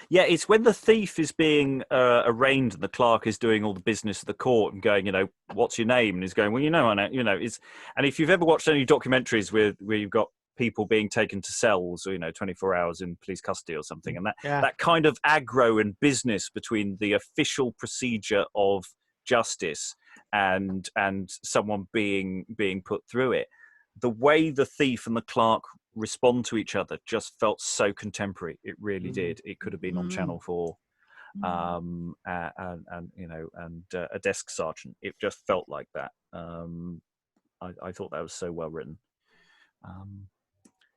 S1: It's when the thief is being arraigned and the clerk is doing all the business of the court and going, what's your name? And he's going, well, I know, and if you've ever watched any documentaries where you've got people being taken to cells or 24 hours in police custody or something, and that kind of aggro and business between the official procedure of justice and someone being put through it, the way the thief and the clerk respond to each other just felt so contemporary. It really did. It could have been on Channel 4 and a desk sergeant. It just felt like that. I thought that was so well written.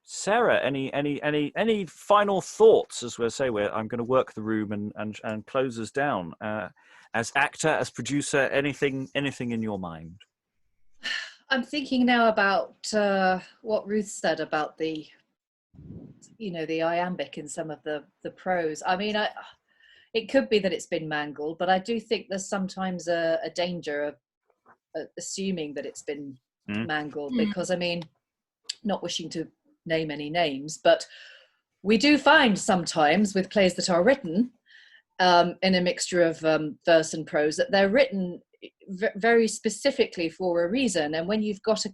S1: Sarah, any final thoughts? As we say, I'm going to work the room and close us down. As actor, as producer, anything in your mind?
S3: I'm thinking now about what Ruth said about the iambic in some of the prose. I mean, it could be that it's been mangled, but I do think there's sometimes a danger of assuming that it's been mangled, because not wishing to name any names, but we do find sometimes with plays that are written in a mixture of verse and prose that they're written very specifically for a reason. And when you've got a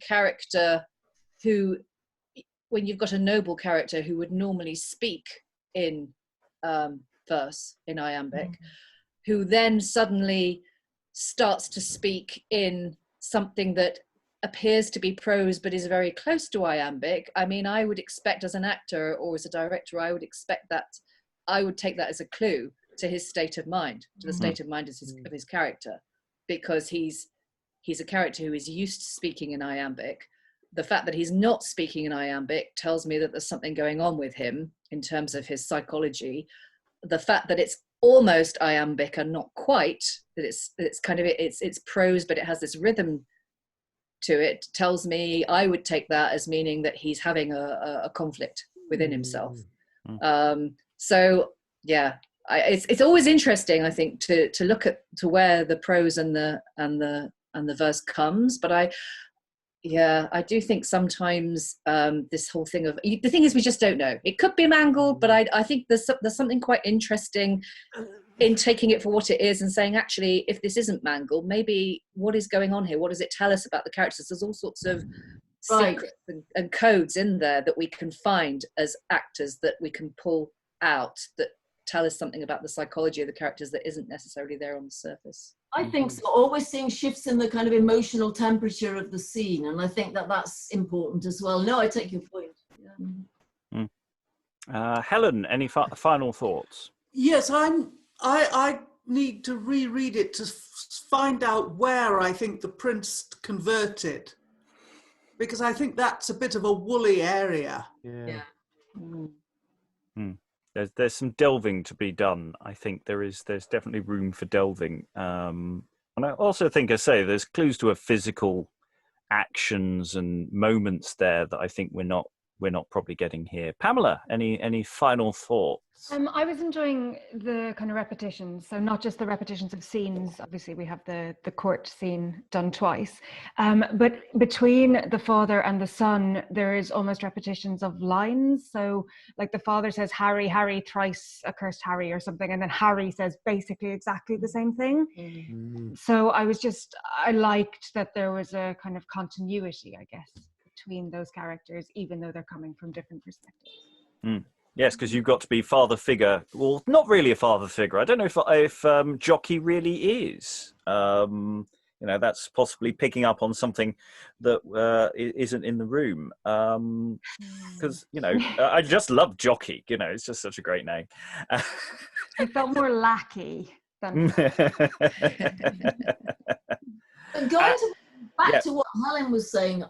S3: noble character who would normally speak in verse, in iambic, who then suddenly starts to speak in something that appears to be prose but is very close to iambic, I would expect as an actor or as a director, I would take that as a clue to his state of mind, to the state of mind of his character, because he's a character who is used to speaking in iambic. The fact that he's not speaking in iambic tells me that there's something going on with him in terms of his psychology. The fact that it's almost iambic and not quite, that it's prose but it has this rhythm to it, tells me I would take that as meaning that he's having a conflict within himself. It's always interesting, I think, to look at where the prose and the verse comes. But I do think sometimes this whole thing of the thing is we just don't know. It could be mangled, but I think there's something quite interesting in taking it for what it is and saying, actually, if this isn't mangled, maybe what is going on here? What does it tell us about the characters? There's all sorts of secrets and codes in there that we can find as actors that we can pull out that tell us something about the psychology of the characters that isn't necessarily there on the surface.
S7: I think so. Always seeing shifts in the kind of emotional temperature of the scene, and I think that that's important as well. No, I take your point. Yeah.
S1: Helen, any final thoughts?
S5: Yes, I need to reread it to find out where I think the prince converted, because I think that's a bit of a woolly area.
S7: Yeah.
S1: There's some delving to be done. I think there's definitely room for delving. And I also think, I say, there's clues to a physical actions and moments there that I think we're not probably getting here. Pamela, any final thoughts?
S6: I was enjoying the kind of repetitions, so not just the repetitions of scenes. Obviously, we have the court scene done twice, but between the father and the son, there is almost repetitions of lines. So, like the father says, "Harry, Harry, thrice accursed Harry," or something, and then Harry says basically exactly the same thing. So I liked that there was a kind of continuity, I guess, between those characters, even though they're coming from different perspectives.
S1: Yes, because you've got to be father figure. Well, not really a father figure. I don't know if Jockey really is. That's possibly picking up on something that isn't in the room. Because I just love Jockey. It's just such a great name.
S6: I felt more lackey than.
S7: And going back to what Helen was saying,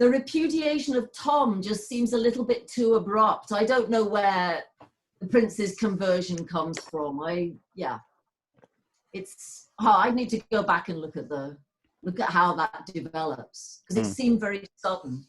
S7: the repudiation of Tom just seems a little bit too abrupt. I don't know where the prince's conversion comes from. I need to go back and look at how that develops, because it seemed very sudden.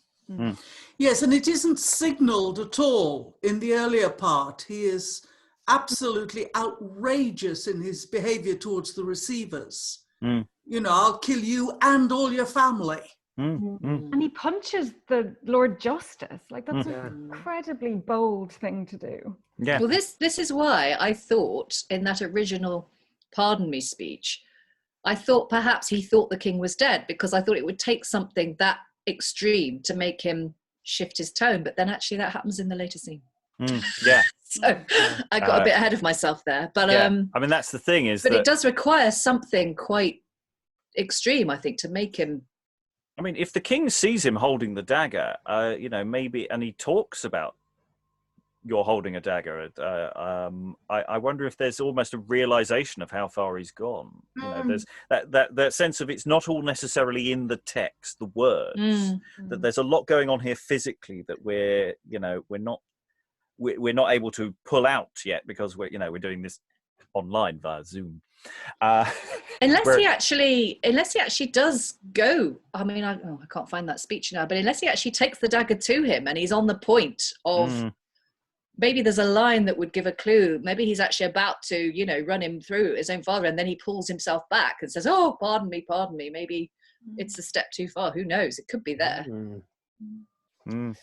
S5: Yes, and it isn't signalled at all in the earlier part. He is absolutely outrageous in his behaviour towards the receivers. I'll kill you and all your family.
S6: And he punches the Lord Justice. Like, that's an incredibly bold thing to do.
S3: Well, this is why I thought in that original pardon me speech, I thought perhaps he thought the king was dead, because I thought it would take something that extreme to make him shift his tone. But then actually that happens in the later scene. So I got a bit ahead of myself there. But
S1: I mean, that's the thing is
S3: but it does require something quite extreme, I think, to make him.
S1: I mean, if the king sees him holding the dagger, maybe, and he talks about you're holding a dagger, I wonder if there's almost a realization of how far he's gone. There's that sense of it's not all necessarily in the text, the words, that there's a lot going on here physically that we're not able to pull out yet, because we're doing this online via Zoom.
S3: Unless he actually does go. I mean, I can't find that speech now. But unless he actually takes the dagger to him and he's on the point of, maybe there's a line that would give a clue. Maybe he's actually about to, run him through his own father, and then he pulls himself back and says, "Oh, pardon me." Maybe it's a step too far. Who knows? It could be there.
S8: And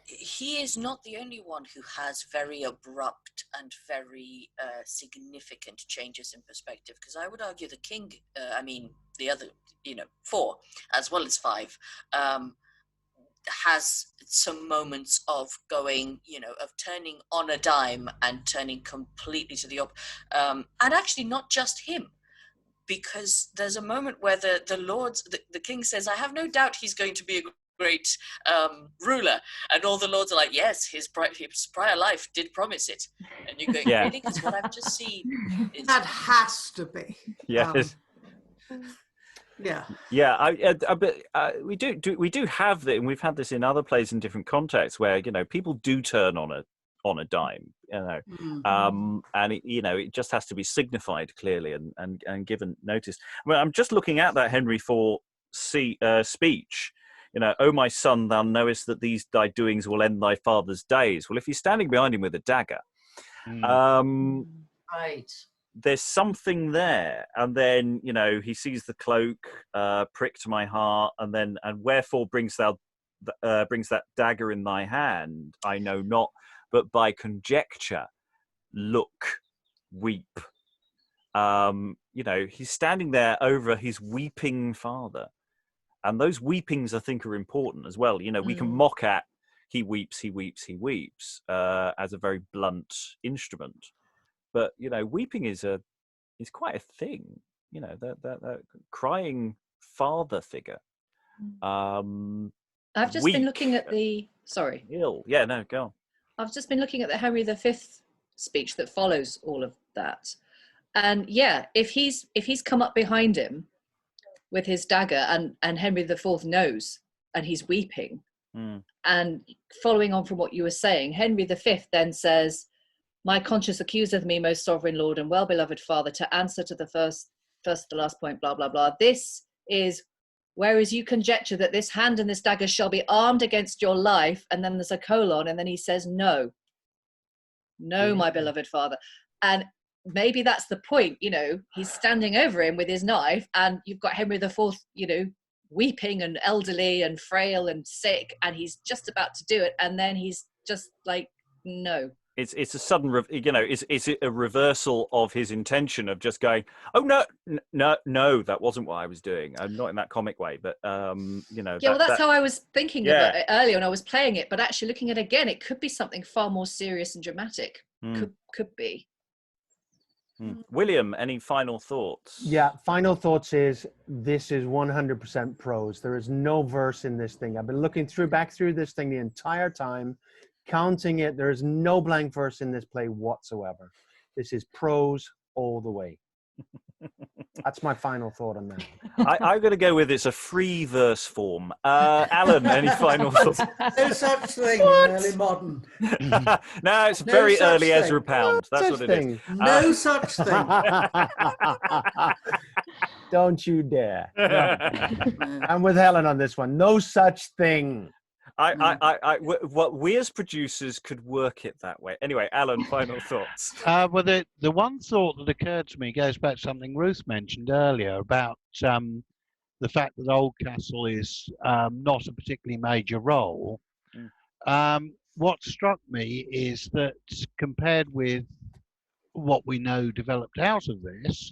S8: he is not the only one who has very abrupt and very significant changes in perspective, because I would argue the king, the other, 4 as well as 5, has some moments of going, of turning on a dime and turning completely to the opposite. And actually not just him, because there's a moment where the king says, "I have no doubt he's going to be a great ruler," and all the lords are like, "Yes, his prior life did promise it." And you go, "Really? Because what I've just seen is..."
S5: That has to be.
S1: Yes. We do have that, and we've had this in other plays in different contexts where people do turn on a dime, and it just has to be signified clearly and given notice. I mean, I'm just looking at that Henry IV speech. "Oh, my son, thou knowest that these thy doings will end thy father's days." Well, if he's standing behind him with a dagger,
S7: Right.
S1: there's something there. And then, he sees the cloak, prick to my heart, and wherefore brings that dagger in thy hand? I know not, but by conjecture, look, weep. He's standing there over his weeping father. And those weepings, I think, are important as well. We can mock at he weeps, he weeps, he weeps, as a very blunt instrument. But weeping is quite a thing. That crying father figure.
S3: I've just been looking at the. Sorry.
S1: Ill. Yeah. No. Go on.
S3: I've just been looking at the Henry V speech that follows all of that, and yeah, if he's come up behind him with his dagger, and Henry IV knows, and he's weeping, and following on from what you were saying, Henry V then says, "My conscience accuseth me, most sovereign lord and well-beloved father, to answer to the first to the last point, blah, blah, blah. This is, whereas you conjecture that this hand and this dagger shall be armed against your life," and then there's a colon, and then he says, no, my beloved father. And maybe that's the point, he's standing over him with his knife, and you've got Henry IV, weeping and elderly and frail and sick, and he's just about to do it, and then he's just like, no.
S1: It's a sudden, it's a reversal of his intention of just going, oh no, that wasn't what I was doing. I'm not in that comic way, but
S3: Yeah, well, that's how I was thinking about it earlier when I was playing it. But actually, looking at it again, it could be something far more serious and dramatic. Could be.
S1: William, any final thoughts?
S4: Yeah, final thoughts is this is 100% prose. There is no verse in this thing. I've been looking back through this thing the entire time, counting it. There is no blank verse in this play whatsoever. This is prose all the way. That's my final thought on that.
S1: I'm going to go with it's a free verse form. Alan, any final thoughts?
S5: No such thing in early modern.
S1: No, it's very early thing. Ezra Pound. That's what it is.
S5: No such thing.
S4: Don't you dare. I'm with Helen on this one. No such thing.
S1: What we as producers could work it that way. Anyway, Alan, final thoughts.
S2: Well, the one thought that occurred to me goes back to something Ruth mentioned earlier about the fact that Oldcastle is not a particularly major role. What struck me is that compared with what we know developed out of this,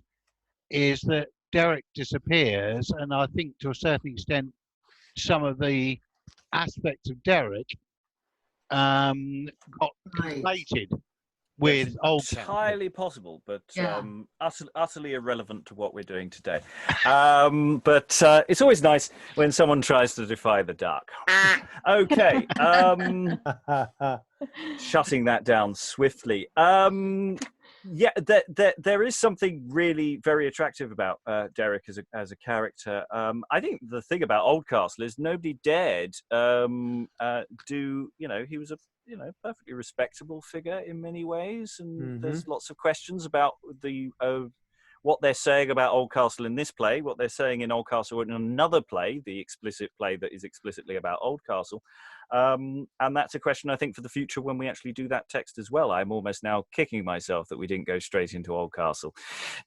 S2: is that Derick disappears, and I think to a certain extent some of the aspects of Derick got conflated with Oldcastle.
S1: Entirely possible, but utterly irrelevant to what we're doing today. But it's always nice when someone tries to defy the dark. Okay, shutting that down swiftly. Yeah, there is something really very attractive about Derick as a character. I think the thing about Oldcastle is nobody dared he was a perfectly respectable figure in many ways, and there's lots of questions about what they're saying about Oldcastle in this play, what they're saying in Oldcastle in another play, the explicit play that is explicitly about Oldcastle. And that's a question, I think, for the future when we actually do that text as well. I'm almost now kicking myself that we didn't go straight into Oldcastle.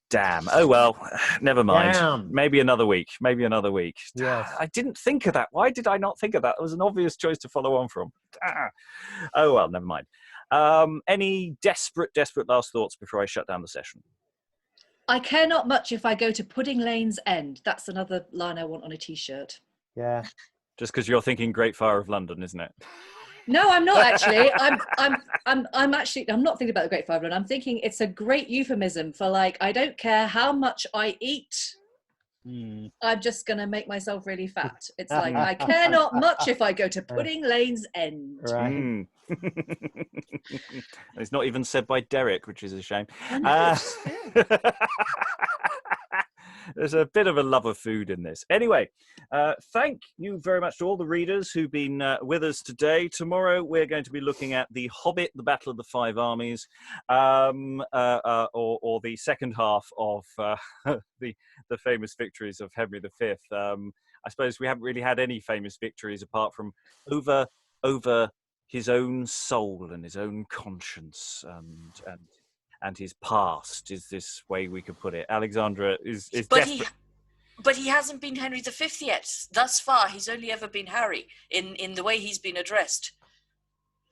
S1: Damn. Oh, well, never mind. Damn. Maybe another week. Yes. I didn't think of that. Why did I not think of that? It was an obvious choice to follow on from. Oh, well, never mind. Any desperate last thoughts before I shut down the session?
S3: I care not much if I go to Pudding Lane's End. That's another line I want on a T-shirt.
S4: Yeah.
S1: Just because you're thinking Great Fire of London, isn't it?
S3: No, I'm not actually. I'm not thinking about the Great Fire of London. I'm thinking it's a great euphemism for I don't care how much I eat. I'm just going to make myself really fat. It's I care not much if I go to Pudding Lane's End.
S4: Right.
S1: It's not even said by Derick, which is a shame. There's a bit of a love of food in this. Anyway, thank you very much to all the readers who've been with us today. Tomorrow we're going to be looking at The Hobbit, The Battle of the Five Armies, or the second half of the famous victories of Henry V. I suppose we haven't really had any famous victories apart from over his own soul and his own conscience and his past, is this way we could put it. Alexandra is desperate.
S8: But he hasn't been Henry V yet. Thus far, he's only ever been Harry in the way he's been addressed.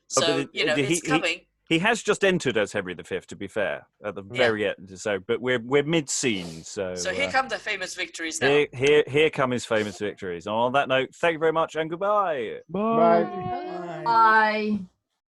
S8: So, it's coming.
S1: He has just entered as Henry V, to be fair, at the very end. So, but we're mid-scene. So
S8: here come the famous victories now.
S1: Here come his famous victories. And on that note, thank you very much and goodbye.
S4: Bye.
S7: Bye.